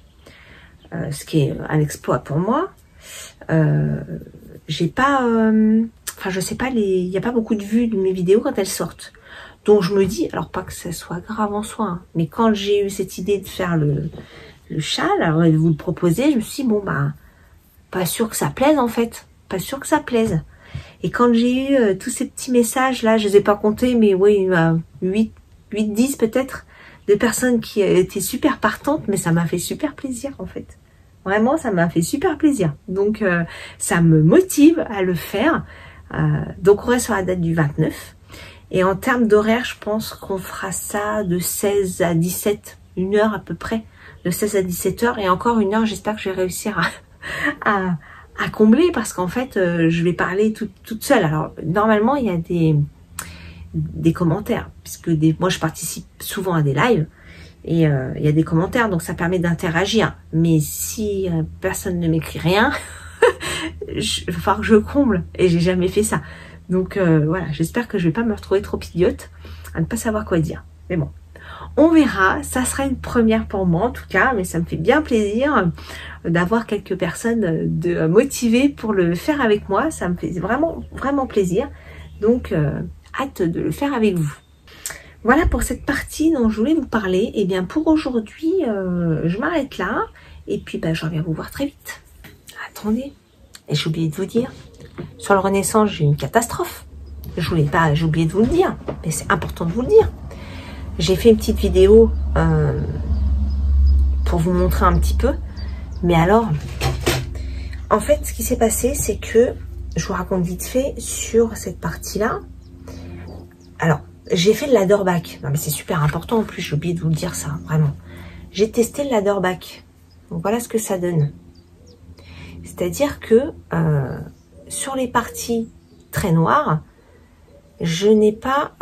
ce qui est un exploit pour moi, j'ai pas, enfin je sais pas, il n'y a pas beaucoup de vues de mes vidéos quand elles sortent. Donc je me dis, alors pas que ça soit grave en soi, hein, mais quand j'ai eu cette idée de faire le châle, alors de vous le proposer, je me suis dit, bon pas sûr que ça plaise en fait, pas sûr que ça plaise. Et quand j'ai eu tous ces petits messages là, je les ai pas comptés, mais oui, 8-10 peut-être, de personnes qui étaient super partantes, mais ça m'a fait super plaisir en fait. Vraiment, ça m'a fait super plaisir. Donc ça me motive à le faire. Donc on reste sur la date du 29. Et en termes d'horaire, je pense qu'on fera ça de 16 à 17, une heure à peu près, de 16 à 17 heures. Et encore une heure, j'espère que je vais réussir à combler, parce qu'en fait, je vais parler toute seule. Alors, normalement, il y a des commentaires, puisque moi, je participe souvent à des lives, et il y a des commentaires, donc ça permet d'interagir. Mais si personne ne m'écrit rien, il va falloir que je comble, et j'ai jamais fait ça. Donc voilà, j'espère que je vais pas me retrouver trop idiote à ne pas savoir quoi dire. Mais bon, on verra. Ça sera une première pour moi en tout cas, mais ça me fait bien plaisir d'avoir quelques personnes motivées pour le faire avec moi. Ça me fait vraiment, vraiment plaisir. Donc, hâte de le faire avec vous. Voilà pour cette partie dont je voulais vous parler. Et bien pour aujourd'hui, je m'arrête là. Et puis, je reviens vous voir très vite. Attendez, et j'ai oublié de vous dire. Sur le Renaissance, j'ai eu une catastrophe. J'ai oublié de vous le dire, mais c'est important de vous le dire. J'ai fait une petite vidéo pour vous montrer un petit peu. Mais alors, en fait, ce qui s'est passé, c'est que, je vous raconte vite fait, sur cette partie-là, alors, j'ai fait le ladderback. Non, mais c'est super important, en plus, j'ai oublié de vous le dire ça, vraiment. J'ai testé le ladderback. Donc, voilà ce que ça donne. C'est-à-dire que, sur les parties très noires, je n'ai pas,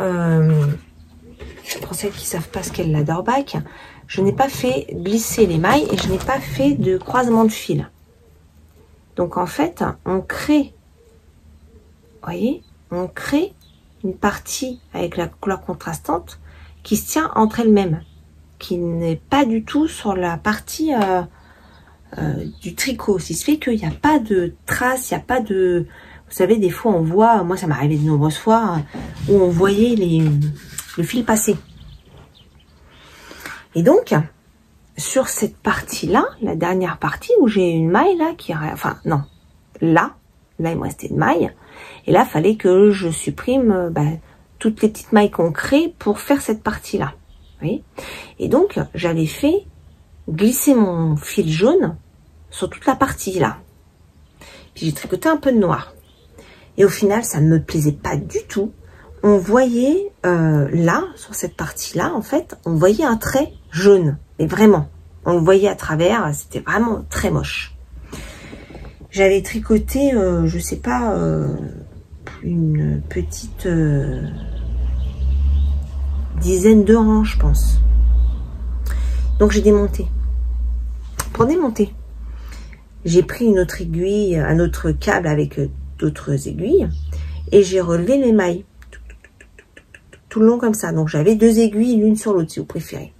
pour celles qui ne savent pas ce qu'est le ladderback, je n'ai pas fait glisser les mailles et je n'ai pas fait de croisement de fil. Donc en fait, on crée, vous voyez, on crée une partie avec la couleur contrastante qui se tient entre elles-mêmes, qui n'est pas du tout sur la partie du tricot. Ce qui se fait qu'il n'y a pas de traces, il n'y a pas de... Vous savez, des fois on voit, moi ça m'est arrivé de nombreuses fois, où on voyait le fil passer. Et donc, sur cette partie-là, la dernière partie où j'ai une maille là, enfin non, là il me restait une maille. Et là, il fallait que je supprime toutes les petites mailles qu'on crée pour faire cette partie-là. Vous voyez ? Et donc, j'avais fait glisser mon fil jaune sur toute la partie là. Puis j'ai tricoté un peu de noir. Et au final, ça ne me plaisait pas du tout. On voyait là, sur cette partie-là, en fait, on voyait un trait jaune. Mais vraiment, on le voyait à travers, c'était vraiment très moche. J'avais tricoté, je sais pas, une petite dizaine de rangs, je pense. Donc j'ai démonté. Pour démonter, j'ai pris une autre aiguille, un autre câble avec d'autres aiguilles, et j'ai relevé les mailles tout le long comme ça. Donc j'avais deux aiguilles l'une sur l'autre, si vous préférez.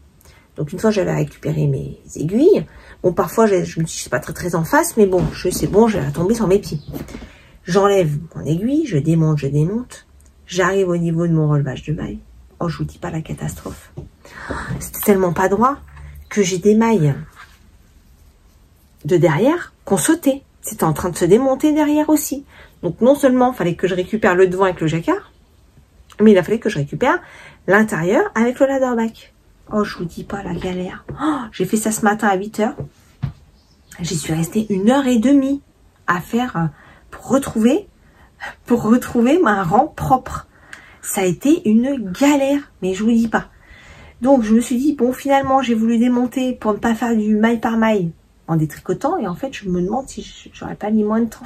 Donc une fois j'avais récupéré mes aiguilles, bon parfois je me suis pas très en face, mais bon, c'est bon, je vais tomber sur mes pieds. J'enlève mon aiguille, je démonte, j'arrive au niveau de mon relevage de mailles. Oh, je vous dis pas la catastrophe. C'était tellement pas droit que j'ai des mailles de derrière qu'on sautait. C'était en train de se démonter derrière aussi. Donc non seulement il fallait que je récupère le devant avec le jacquard, mais il a fallu que je récupère l'intérieur avec le ladderback. Oh, je vous dis pas la galère. Oh, j'ai fait ça ce matin à 8 h. J'y suis restée 1h30 à faire pour retrouver un rang propre. Ça a été une galère, mais je vous dis pas. Donc je me suis dit, bon, finalement j'ai voulu démonter pour ne pas faire du maille par maille en détricotant, et en fait je me demande si j'aurais pas mis moins de temps,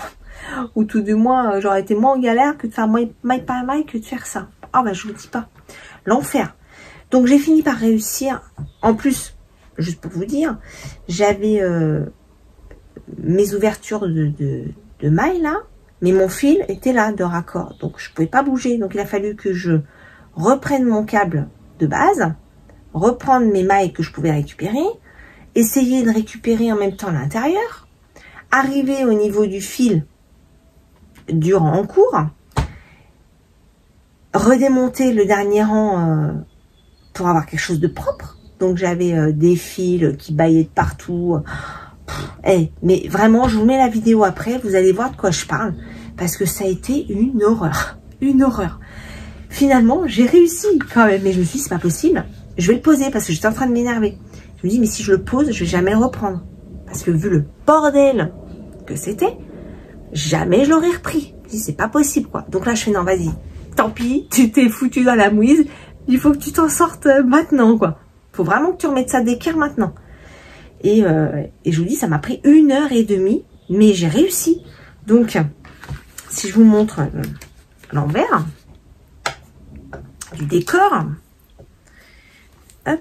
ou tout du moins j'aurais été moins en galère que de faire maille par maille que de faire ça. Ah bah je vous dis pas, l'enfer. Donc j'ai fini par réussir. En plus, juste pour vous dire, j'avais mes ouvertures de mailles là, mais mon fil était là de raccord, donc je pouvais pas bouger. Donc il a fallu que je reprenne mon câble de base, reprendre mes mailles que je pouvais récupérer, essayer de récupérer en même temps l'intérieur, arriver au niveau du fil du rang en cours, redémonter le dernier rang pour avoir quelque chose de propre. Donc j'avais des fils qui bâillaient de partout. Mais vraiment, je vous mets la vidéo après, vous allez voir de quoi je parle, parce que ça a été une horreur. Une horreur. Finalement, j'ai réussi quand même, mais je me suis dit, c'est pas possible. Je vais le poser parce que j'étais en train de m'énerver. Je me dis, mais si je le pose, je vais jamais le reprendre. Parce que vu le bordel que c'était, jamais je l'aurais repris. Je dis, c'est pas possible, quoi. Donc là, je fais, non, vas-y, tant pis, tu t'es foutu dans la mouise, il faut que tu t'en sortes maintenant, quoi. Faut vraiment que tu remettes ça d'équerre maintenant. Et je vous dis, ça m'a pris 1h30, mais j'ai réussi. Donc, si je vous montre l'envers du décor, hop,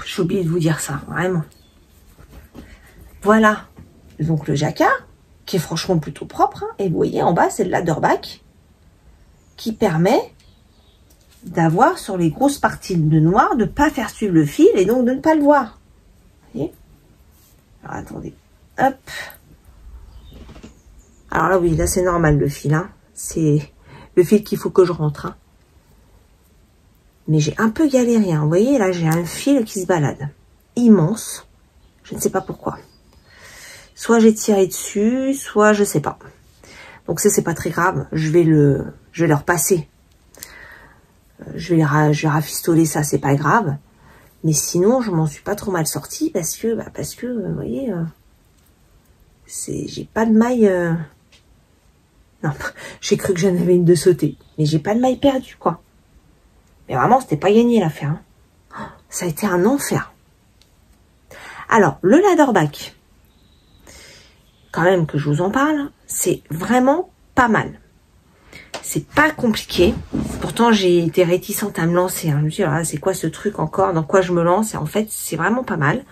j'ai oublié de vous dire ça, vraiment. Voilà, donc le jacquard, qui est franchement plutôt propre, hein, et vous voyez, en bas, c'est le ladderback, qui permet d'avoir sur les grosses parties de noir, de ne pas faire suivre le fil, et donc de ne pas le voir. Vous voyez? Alors, attendez, hop. Alors là, oui, là, c'est normal, le fil, hein. C'est le fil qu'il faut que je rentre, hein. Mais j'ai un peu galéré, hein. Vous voyez, là, j'ai un fil qui se balade. Immense. Je ne sais pas pourquoi. Soit j'ai tiré dessus, soit je sais pas. Donc ça, c'est pas très grave. Je vais le repasser. Je vais rafistoler ça, c'est pas grave. Mais sinon, je m'en suis pas trop mal sortie parce que, vous voyez, j'ai pas de maille. Non, j'ai cru que j'en avais une de sauter, mais j'ai pas de maille perdue, quoi. Mais vraiment, c'était pas gagné l'affaire. Hein. Ça a été un enfer. Alors, le ladderback, quand même que je vous en parle, c'est vraiment pas mal. C'est pas compliqué. Pourtant, j'ai été réticente à me lancer. Hein. Je me suis dit, ah, c'est quoi ce truc encore? Dans quoi je me lance? Et en fait, c'est vraiment pas mal.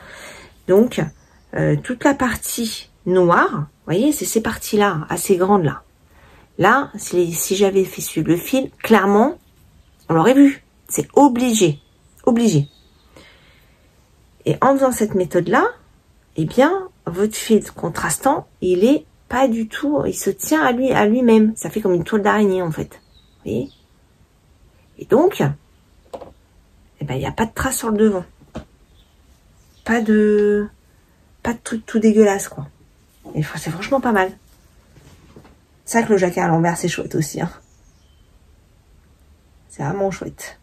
Donc, toute la partie noire, vous voyez, c'est ces parties-là, assez grandes-là. Là, si j'avais fait suivre le fil, clairement, on l'aurait vu. C'est obligé. Obligé. Et en faisant cette méthode-là, eh bien, votre fil contrastant, il est pas du tout, il se tient à lui-même. Ça fait comme une toile d'araignée, en fait. Vous voyez? Et donc, eh ben, il n'y a pas de trace sur le devant. Pas de truc tout dégueulasse, quoi. Et c'est franchement pas mal. C'est vrai que le jacquard à l'envers, c'est chouette aussi, hein. C'est vraiment chouette.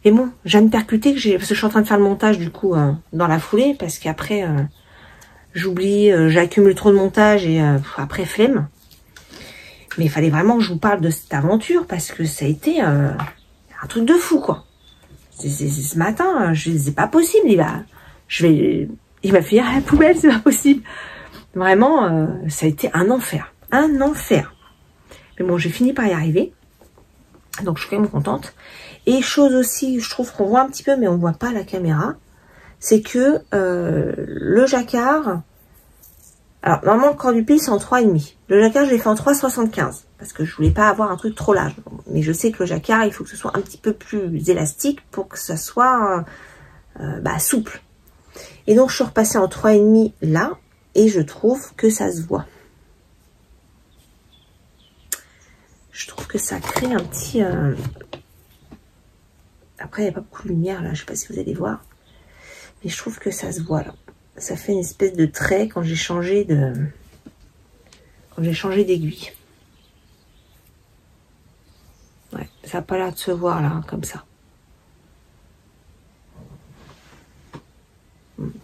Et bon, je viens de percuter parce que je suis en train de faire le montage, du coup, dans la foulée, parce qu'après, j'oublie, j'accumule trop de montage et après, flemme. Mais il fallait vraiment que je vous parle de cette aventure, parce que ça a été un truc de fou, quoi. Ce matin, c'est pas possible, il va finir à la poubelle, c'est pas possible. Vraiment, ça a été un enfer. Un enfer. Mais bon, j'ai fini par y arriver. Donc, je suis quand même contente. Et chose aussi, je trouve qu'on voit un petit peu, mais on voit pas à la caméra, c'est que le jacquard... Alors, normalement, le corps du pli, c'est en 3,5. Le jacquard, je l'ai fait en 3,75. Parce que je voulais pas avoir un truc trop large. Mais je sais que le jacquard, il faut que ce soit un petit peu plus élastique pour que ça soit souple. Et donc, je suis repassée en 3,5 là. Et je trouve que ça se voit. Je trouve que ça crée un petit... Après, il n'y a pas beaucoup de lumière, là. Je sais pas si vous allez voir. Mais je trouve que ça se voit, là. Ça fait une espèce de trait quand j'ai changé de... Quand j'ai changé d'aiguille. Ouais, ça n'a pas l'air de se voir, là, comme ça.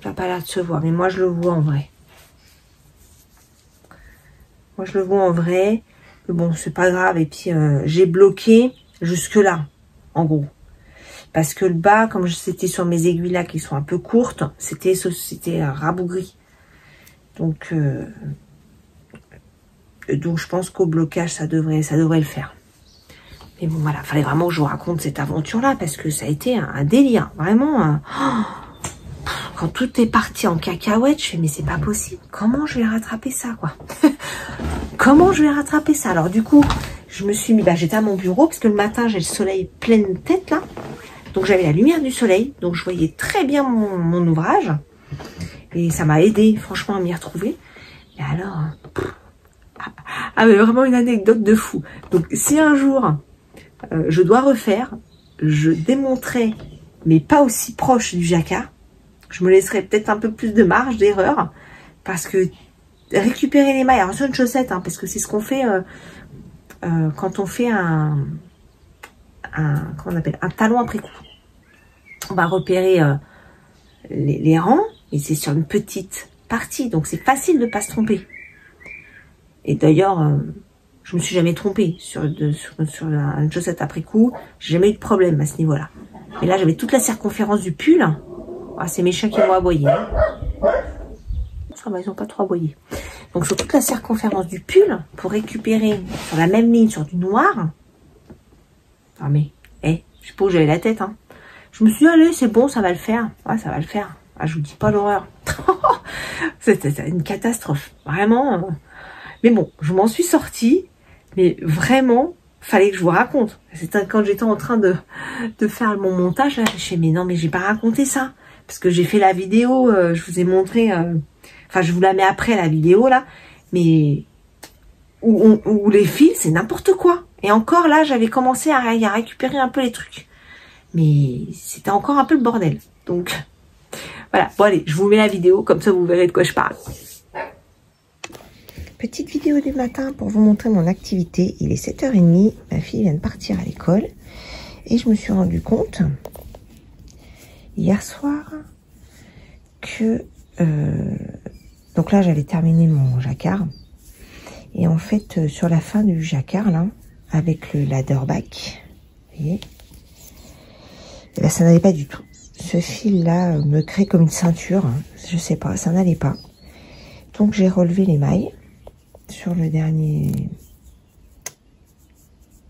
Ça n'a pas l'air de se voir, mais moi, je le vois en vrai. Moi, je le vois en vrai. Mais bon, c'est pas grave. Et puis, j'ai bloqué jusque-là, en gros. Parce que le bas, comme c'était sur mes aiguilles là qui sont un peu courtes, c'était rabougri. Donc je pense qu'au blocage, ça devrait le faire. Mais bon, voilà, fallait vraiment que je vous raconte cette aventure-là, parce que ça a été un délire. Vraiment, quand tout est parti en cacahuète, je fais, mais c'est pas possible. Comment je vais rattraper ça, quoi? Comment je vais rattraper ça? Alors du coup, je me suis mis, j'étais à mon bureau, parce que le matin, j'ai le soleil pleine tête, là. Donc j'avais la lumière du soleil, donc je voyais très bien mon ouvrage. Et ça m'a aidé, franchement, à m'y retrouver. Et alors, mais vraiment une anecdote de fou. Donc si un jour, je dois refaire, je démonterai, mais pas aussi proche du jacquard. Je me laisserai peut-être un peu plus de marge d'erreur, parce que récupérer les mailles, alors c'est une chaussette, hein, parce que c'est ce qu'on fait quand on fait comment on appelle, un talon après coup. On va repérer les rangs, et c'est sur une petite partie, donc c'est facile de ne pas se tromper. Et d'ailleurs, je me suis jamais trompée sur une chaussette après coup. J'ai jamais eu de problème à ce niveau-là. Mais là, j'avais toute la circonférence du pull. Ah, c'est mes chiens qui m'ont aboyé. Hein. Ça va, ils n'ont pas trop aboyé. Donc, sur toute la circonférence du pull, pour récupérer sur la même ligne, sur du noir. Ah, mais, je sais pas où j'avais la tête. Hein. Je me suis dit, allez, c'est bon, ça va le faire. Ouais, ça va le faire. Ah, je vous dis pas l'horreur. C'était une catastrophe. Vraiment. Mais bon, je m'en suis sortie. Mais vraiment, fallait que je vous raconte. C'était quand j'étais en train de faire mon montage. Là, je me suis dit, mais non, mais j'ai pas raconté ça. Parce que j'ai fait la vidéo, je vous ai montré... Enfin, je vous la mets après, la vidéo, là. Mais... Où les fils, c'est n'importe quoi. Et encore, là, j'avais commencé à récupérer un peu les trucs. Mais c'était encore un peu le bordel. Donc... Voilà, bon allez, je vous mets la vidéo, comme ça vous verrez de quoi je parle. Petite vidéo du matin pour vous montrer mon activité. Il est 7h30, ma fille vient de partir à l'école. Et je me suis rendu compte, hier soir, que... donc là, j'avais terminé mon jacquard. Et en fait, sur la fin du jacquard, là, avec le ladderback, vous voyez, et ben, ça n'allait pas du tout. Ce fil-là me crée comme une ceinture. Je sais pas, ça n'allait pas. Donc, j'ai relevé les mailles sur le dernier...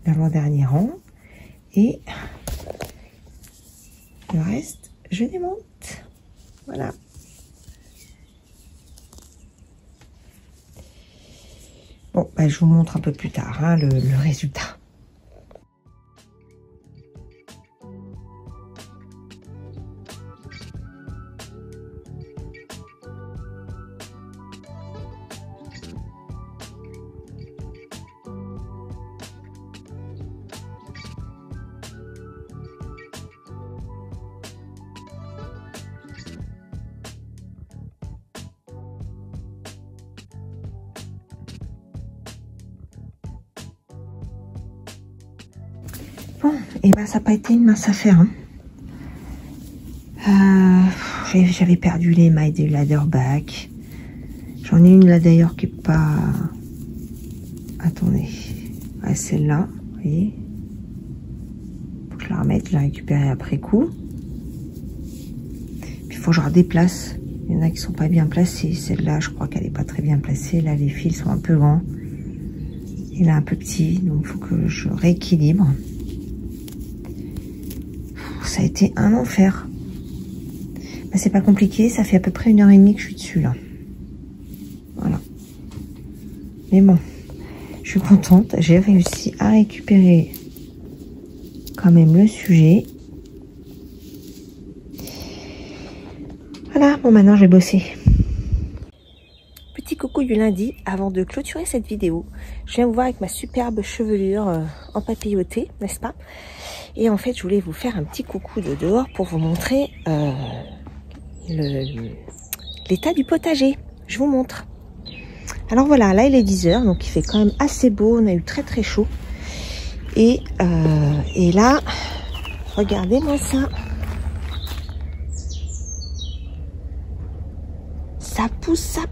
l'avant-dernier rang. Et le reste, je démonte. Voilà. Bon, bah, je vous montre un peu plus tard hein, le résultat. Bon, et ben ça n'a pas été une mince affaire. Hein. J'avais perdu les mailles des ladderback. J'en ai une là d'ailleurs qui est pas... Attendez. Ouais, celle-là, vous voyez. Faut que je la remette, je la récupérer après coup. Puis il faut que je redéplace. Il y en a qui sont pas bien placés. Celle-là, je crois qu'elle est pas très bien placée. Là, les fils sont un peu grands. Et là, un peu petit. Donc, il faut que je rééquilibre. Ça a été un enfer. Ben, c'est pas compliqué, ça fait à peu près 1h30 que je suis dessus là. Voilà. Mais bon, je suis contente. J'ai réussi à récupérer quand même le sujet. Voilà, bon maintenant je vais bosser. Petit coucou du lundi, avant de clôturer cette vidéo, je viens vous voir avec ma superbe chevelure empapillotée, n'est-ce pas? Et en fait, je voulais vous faire un petit coucou de dehors pour vous montrer l'état du potager. Je vous montre. Alors voilà, là il est 10h, donc il fait quand même assez beau. On a eu très très chaud. Et là, regardez-moi ça. Ça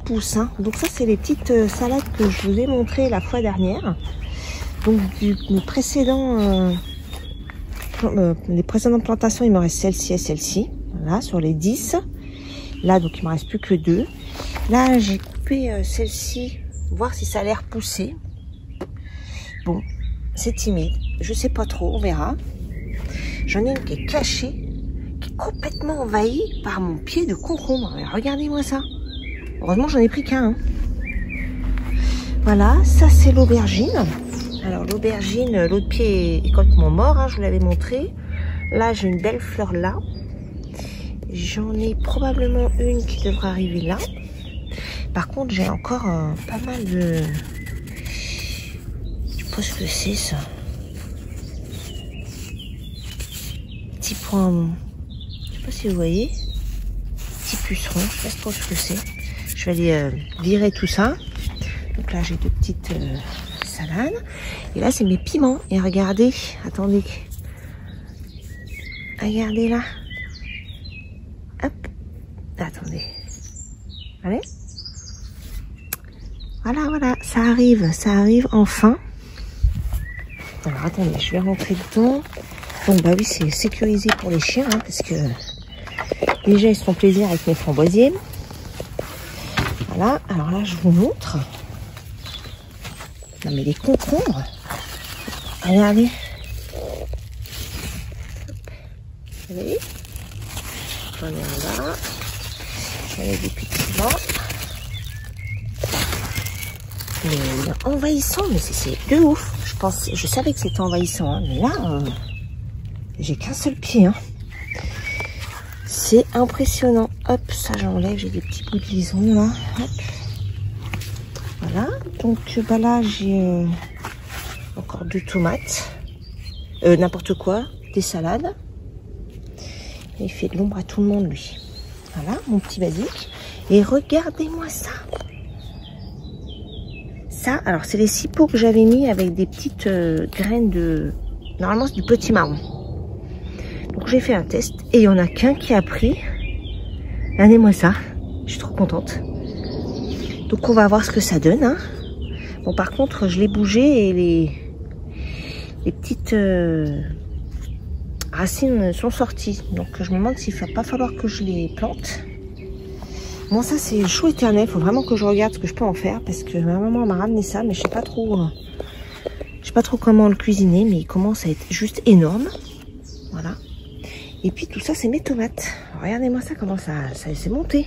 pousse. Hein. Donc ça, c'est les petites salades que je vous ai montrées la fois dernière. Donc les précédentes plantations, il me reste celle-ci et celle-ci. Voilà, sur les 10. Là, donc, il me reste plus que 2. Là, j'ai coupé celle-ci, voir si ça a l'air poussé. Bon, c'est timide. Je sais pas trop, on verra. J'en ai une qui est cachée, qui est complètement envahie par mon pied de concombre. Regardez-moi ça. Heureusement, j'en ai pris qu'un. Hein. Voilà, ça, c'est l'aubergine. Alors l'aubergine, l'autre pied est complètement mort, hein, je vous l'avais montré. Là, j'ai une belle fleur là. J'en ai probablement une qui devrait arriver là. Par contre, j'ai encore pas mal de... Je sais pas ce que c'est ça. Petit point... Je sais pas si vous voyez. Petit puceron, je sais pas ce que c'est. Je vais aller virer tout ça. Donc là, j'ai deux petites... salade. Et là, c'est mes piments. Et regardez, attendez. Regardez là. Hop. Attendez. Allez. Voilà, ça arrive enfin. Alors attendez, je vais rentrer dedans. Donc bah oui, c'est sécurisé pour les chiens, hein, parce que déjà ils se font plaisir avec mes framboisiers. Voilà, alors là je vous montre. Non mais les concombres, regardez. Vous voyez, j'en ai un là, j'en ai des petits là. Mais envahissant, mais c'est de ouf. Je savais que c'était envahissant, hein, mais là, j'ai qu'un seul pied. Hein. C'est impressionnant. Hop, ça j'enlève, j'ai des petits bouts de lison là. Hop. Voilà, donc bah là j'ai encore 2 tomates, n'importe quoi, des salades. Et il fait de l'ombre à tout le monde lui. Voilà, mon petit basique. Et regardez-moi ça. Ça, alors c'est les 6 pots que j'avais mis avec des petites graines de... Normalement c'est du petit marron. Donc j'ai fait un test et il n'y en a qu'un qui a pris. Regardez-moi ça, je suis trop contente. Donc on va voir ce que ça donne. Hein. Bon par contre je l'ai bougé et les petites racines sont sorties. Donc je me demande s'il ne va pas falloir que je les plante. Bon ça c'est le chou éternel, faut vraiment que je regarde ce que je peux en faire parce que ma maman m'a ramené ça mais je sais pas trop comment le cuisiner, mais il commence à être juste énorme. Voilà. Et puis tout ça c'est mes tomates. Regardez-moi ça, comment ça s'est monté.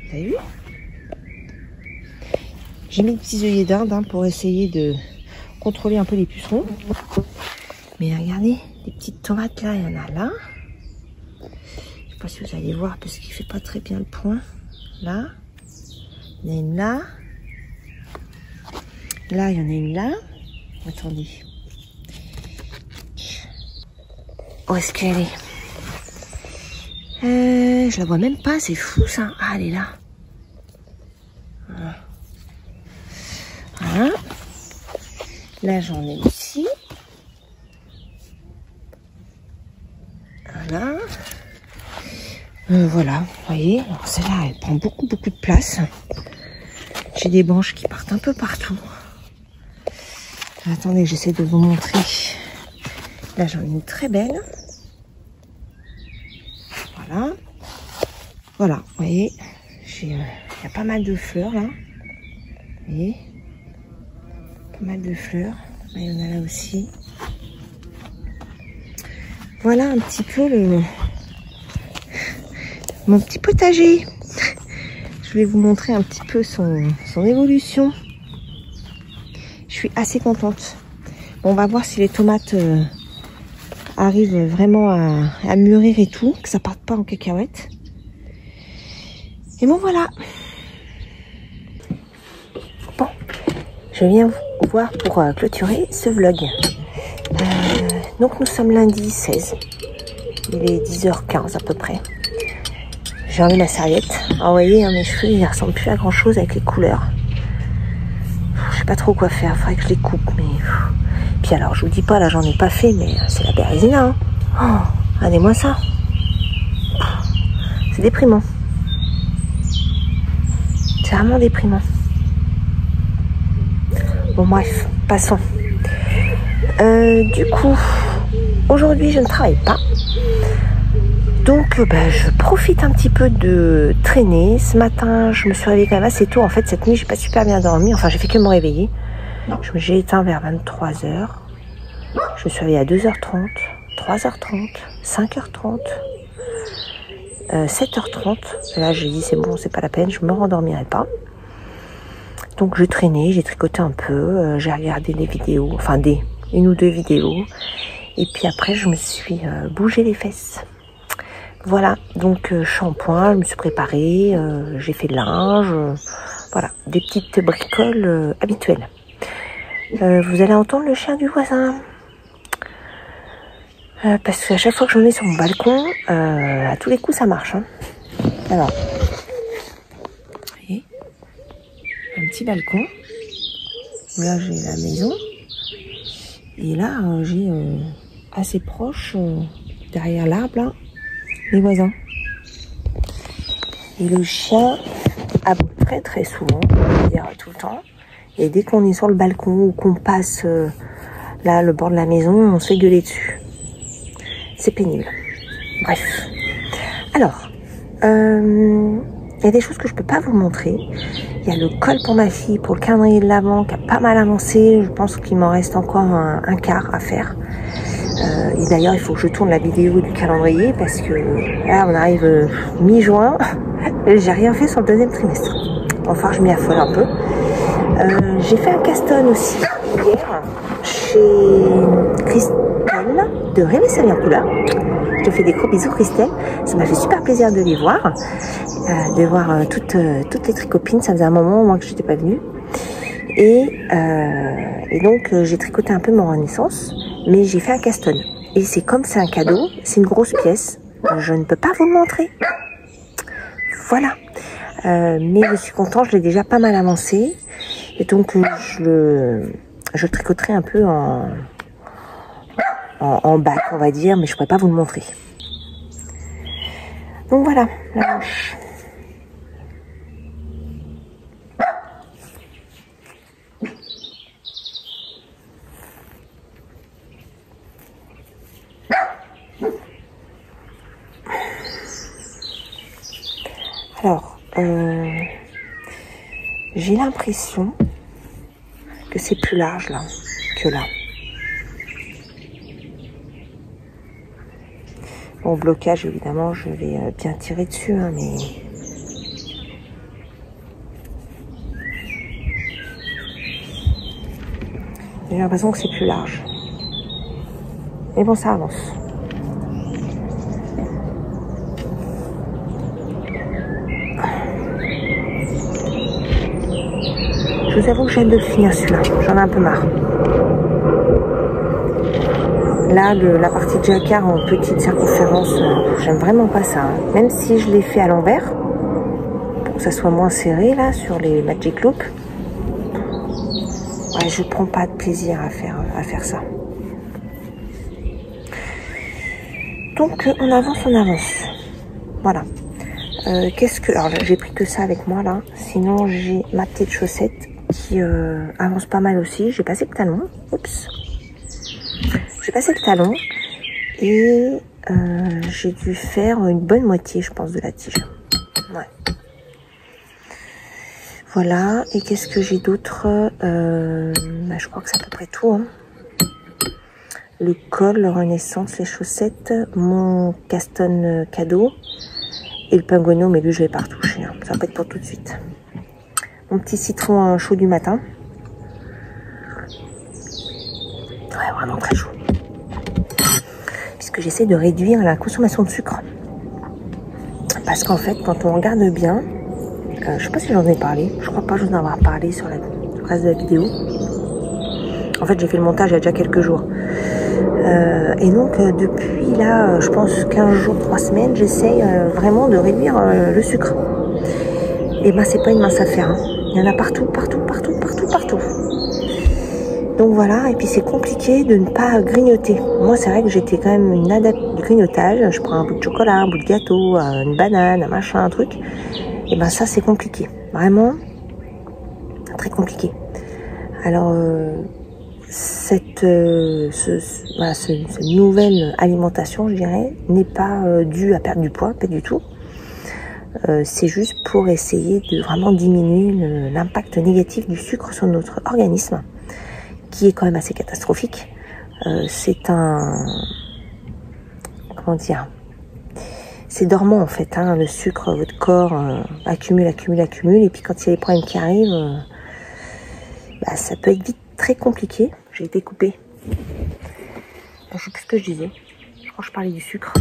Vous avez vu? J'ai mis des petits œillets d'Inde hein, pour essayer de contrôler un peu les pucerons. Mais regardez, les petites tomates là, il y en a là. Je sais pas si vous allez voir parce qu'il fait pas très bien le point. Là, il y en a une là. Là, il y en a une là. Attendez. Où est-ce qu'elle est? Je la vois même pas, c'est fou ça. Ah, elle est là. Voilà. Voilà. Là, j'en ai aussi. Voilà. Voilà, vous voyez, alors celle-là, elle prend beaucoup de place. J'ai des branches qui partent un peu partout. Attendez, j'essaie de vous montrer. Là, j'en ai une très belle. Voilà. Voilà, vous voyez, il y a pas mal de fleurs, là. Vous voyez, pas mal de fleurs. Là, il y en a là aussi. Voilà un petit peu mon petit potager. Je vais vous montrer un petit peu son évolution. Je suis assez contente. Bon, on va voir si les tomates arrivent vraiment à mûrir et tout, que ça parte pas en cacahuète. Et bon voilà. Bon, je viens vous voir pour clôturer ce vlog. Donc nous sommes lundi 16. Il est 10h15 à peu près. J'ai enlevé ma serviette. Alors vous voyez, hein, mes cheveux ils ressemblent plus à grand chose avec les couleurs. Je sais pas trop quoi faire, il faudrait que je les coupe. Mais... Puis alors je vous dis pas, là j'en ai pas fait, mais c'est la bérésina. Hein. Oh, regardez-moi ça. C'est déprimant. C'est vraiment déprimant. Bon bref, passons. Du coup, aujourd'hui je ne travaille pas. Donc je profite un petit peu de traîner. Ce matin, je me suis réveillée quand même assez tôt. En fait, cette nuit, j'ai pas super bien dormi. Enfin, j'ai fait que me réveiller. J'ai éteint vers 23h. Je me suis réveillée à 2h30, 3h30, 5h30, 7h30. Et là, j'ai dit, c'est bon, c'est pas la peine, je me rendormirai pas. Donc, je traînais, j'ai tricoté un peu. J'ai regardé des vidéos, enfin, une ou deux vidéos. Et puis après, je me suis bougé les fesses. Voilà, donc shampoing, je me suis préparée, j'ai fait le linge, voilà, des petites bricoles habituelles. Vous allez entendre le chien du voisin, parce qu'à chaque fois que je me mets sur mon balcon, à tous les coups ça marche. Hein. Alors, vous voyez, un petit balcon, là j'ai la maison, et là j'ai assez proche, derrière l'arbre là, les voisins. Et le chien aboie. très très souvent, on va dire tout le temps. Et dès qu'on est sur le balcon ou qu'on passe là, le bord de la maison, on se fait gueuler dessus. C'est pénible. Bref. Alors, il y a des choses que je peux pas vous montrer. Il y a le col pour ma fille, pour le calendrier de l'Avent, qui a pas mal avancé. Je pense qu'il m'en reste encore un quart à faire. Et d'ailleurs, il faut que je tourne la vidéo du calendrier parce que là, on arrive mi-juin. J'ai rien fait sur le deuxième trimestre. Enfin, je m'y affole un peu. J'ai fait un caston aussi hier chez Christelle de Rémi Savier-Coula. Je te fais des gros bisous, Christelle. Ça m'a fait super plaisir de les voir, toutes les tricopines. Ça faisait un moment moi que je n'étais pas venue. Et donc j'ai tricoté un peu mon Renaissance, mais j'ai fait un caston. Et c'est comme c'est un cadeau, c'est une grosse pièce. Je ne peux pas vous le montrer. Voilà. Mais je suis contente, je l'ai déjà pas mal avancé. Et donc je le tricoterai un peu en bac, on va dire, mais je ne pourrais pas vous le montrer. Donc voilà, la manche. Alors, j'ai l'impression que c'est plus large là que là. Bon, blocage, évidemment, je vais bien tirer dessus, hein, mais... J'ai l'impression que c'est plus large. Mais bon, ça avance. Je vous avoue que j'ai hâte de le finir celui-là. J'en ai un peu marre. Là, la partie de jacquard en petite circonférence, j'aime vraiment pas ça. Hein. Même si je l'ai fait à l'envers, pour que ça soit moins serré là sur les Magic Loop. Ouais, je prends pas de plaisir à faire ça. Donc on avance, on avance. Voilà. Alors j'ai pris que ça avec moi là. Sinon j'ai ma petite chaussette qui avance pas mal aussi. J'ai passé le talon. Oups. J'ai passé le talon et j'ai dû faire une bonne moitié, je pense, de la tige. Ouais. Voilà. Et qu'est-ce que j'ai d'autre? Je crois que c'est à peu près tout. Hein. Le col, le Renaissance, les chaussettes, mon caston cadeau et le pingouino, mais lui je vais pas retoucher. Hein. Ça va pas être pour tout de suite. Mon petit citron chaud du matin. Ouais, vraiment très chaud. Puisque j'essaie de réduire la consommation de sucre. Parce qu'en fait, quand on regarde bien, je sais pas si j'en ai parlé, je crois pas que j'en ai avoir parlé sur le reste de la vidéo. En fait, j'ai fait le montage il y a déjà quelques jours. Et donc, depuis là, je pense 15 jours, 3 semaines, j'essaye vraiment de réduire le sucre. Et ben, c'est pas une mince affaire. Hein. Il y en a partout, partout, partout, partout, partout. Donc voilà, et puis c'est compliqué de ne pas grignoter. Moi, c'est vrai que j'étais quand même une adepte du grignotage. Je prends un bout de chocolat, un bout de gâteau, une banane, un machin, un truc. Et ben ça, c'est compliqué. Vraiment, très compliqué. Alors, cette nouvelle alimentation, je dirais, n'est pas due à perdre du poids, pas du tout. C'est juste pour essayer de vraiment diminuer l'impact négatif du sucre sur notre organisme, qui est quand même assez catastrophique. C'est un... Comment dire? C'est dormant en fait, hein, le sucre, votre corps accumule, et puis quand il y a des problèmes qui arrivent, ça peut être vite très compliqué. J'ai été coupée. Je sais plus ce que je disais. Je crois que je parlais du sucre.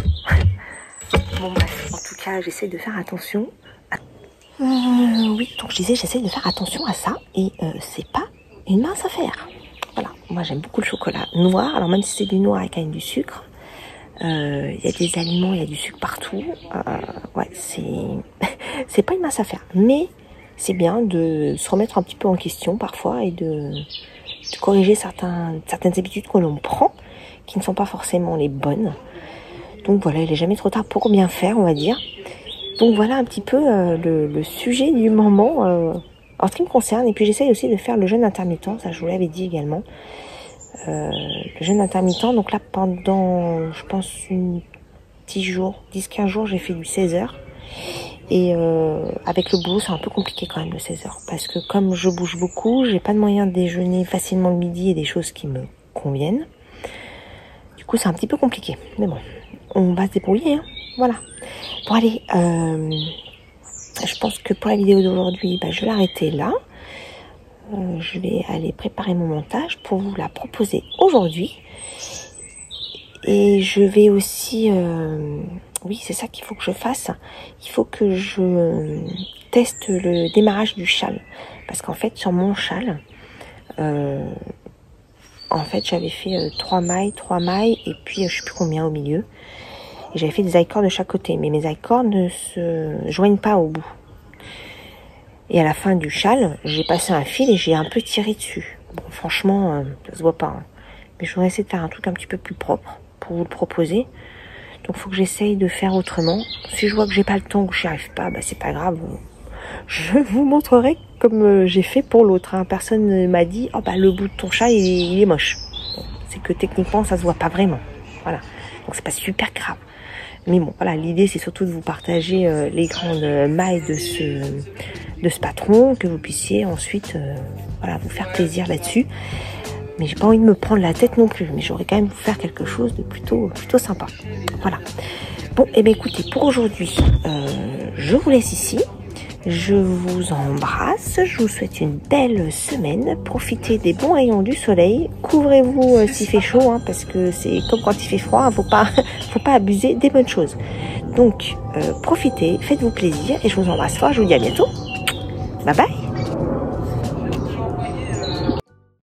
Bon bref, en tout cas, j'essaie de faire attention. Oui, donc je disais, j'essaie de faire attention à ça, et c'est pas une mince affaire. Voilà, moi j'aime beaucoup le chocolat noir. Alors même si c'est du noir et quand même du sucre, il y a des aliments, il y a du sucre partout. Ouais, c'est pas une mince affaire. Mais c'est bien de se remettre un petit peu en question parfois et de corriger certaines habitudes que l'on prend qui ne sont pas forcément les bonnes. Donc voilà, il n'est jamais trop tard pour bien faire, on va dire. Donc voilà un petit peu le sujet du moment en ce qui me concerne. Et puis j'essaye aussi de faire le jeûne intermittent, ça je vous l'avais dit également. Le jeûne intermittent, donc là pendant, je pense, 10-15 jours, j'ai fait du 16 heures. Et avec le boulot, c'est un peu compliqué quand même le 16 heures. Parce que comme je bouge beaucoup, j'ai pas de moyen de déjeuner facilement le midi et des choses qui me conviennent. Du coup, c'est un petit peu compliqué. Mais bon, on va se débrouiller, hein. Voilà. Bon, allez, je pense que pour la vidéo d'aujourd'hui, je vais l'arrêter là. Je vais aller préparer mon montage pour vous la proposer aujourd'hui. Et je vais aussi... oui, c'est ça qu'il faut que je fasse. Il faut que je teste le démarrage du châle. Parce qu'en fait, sur mon châle, en fait, j'avais fait 3 mailles, et puis je sais plus combien au milieu. Et j'avais fait des high cords de chaque côté. Mais mes high cords ne se joignent pas au bout. Et à la fin du châle, j'ai passé un fil et j'ai un peu tiré dessus. Bon, franchement, ça se voit pas. Hein. Mais je voudrais essayer de faire un truc un petit peu plus propre pour vous le proposer. Donc, il faut que j'essaye de faire autrement. Si je vois que j'ai pas le temps ou que j'y arrive pas, c'est pas grave. Je vous montrerai comme j'ai fait pour l'autre. Hein. Personne ne m'a dit, oh le bout de ton châle, il est moche. Bon, c'est que techniquement, ça se voit pas vraiment. Voilà. Donc, c'est pas super grave. Mais bon, voilà, l'idée, c'est surtout de vous partager les grandes mailles de ce patron, que vous puissiez ensuite voilà, vous faire plaisir là-dessus. Mais j'ai pas envie de me prendre la tête non plus. Mais j'aurais quand même vous faire quelque chose de plutôt sympa. Voilà. Bon, et bien écoutez, pour aujourd'hui, je vous laisse ici. Je vous embrasse. Je vous souhaite une belle semaine. Profitez des bons rayons du soleil. Couvrez-vous s'il fait chaud, hein, parce que c'est comme quand il fait froid. Hein, faut pas abuser des bonnes choses. Donc, profitez, faites-vous plaisir et je vous embrasse fort. Je vous dis à bientôt. Bye bye.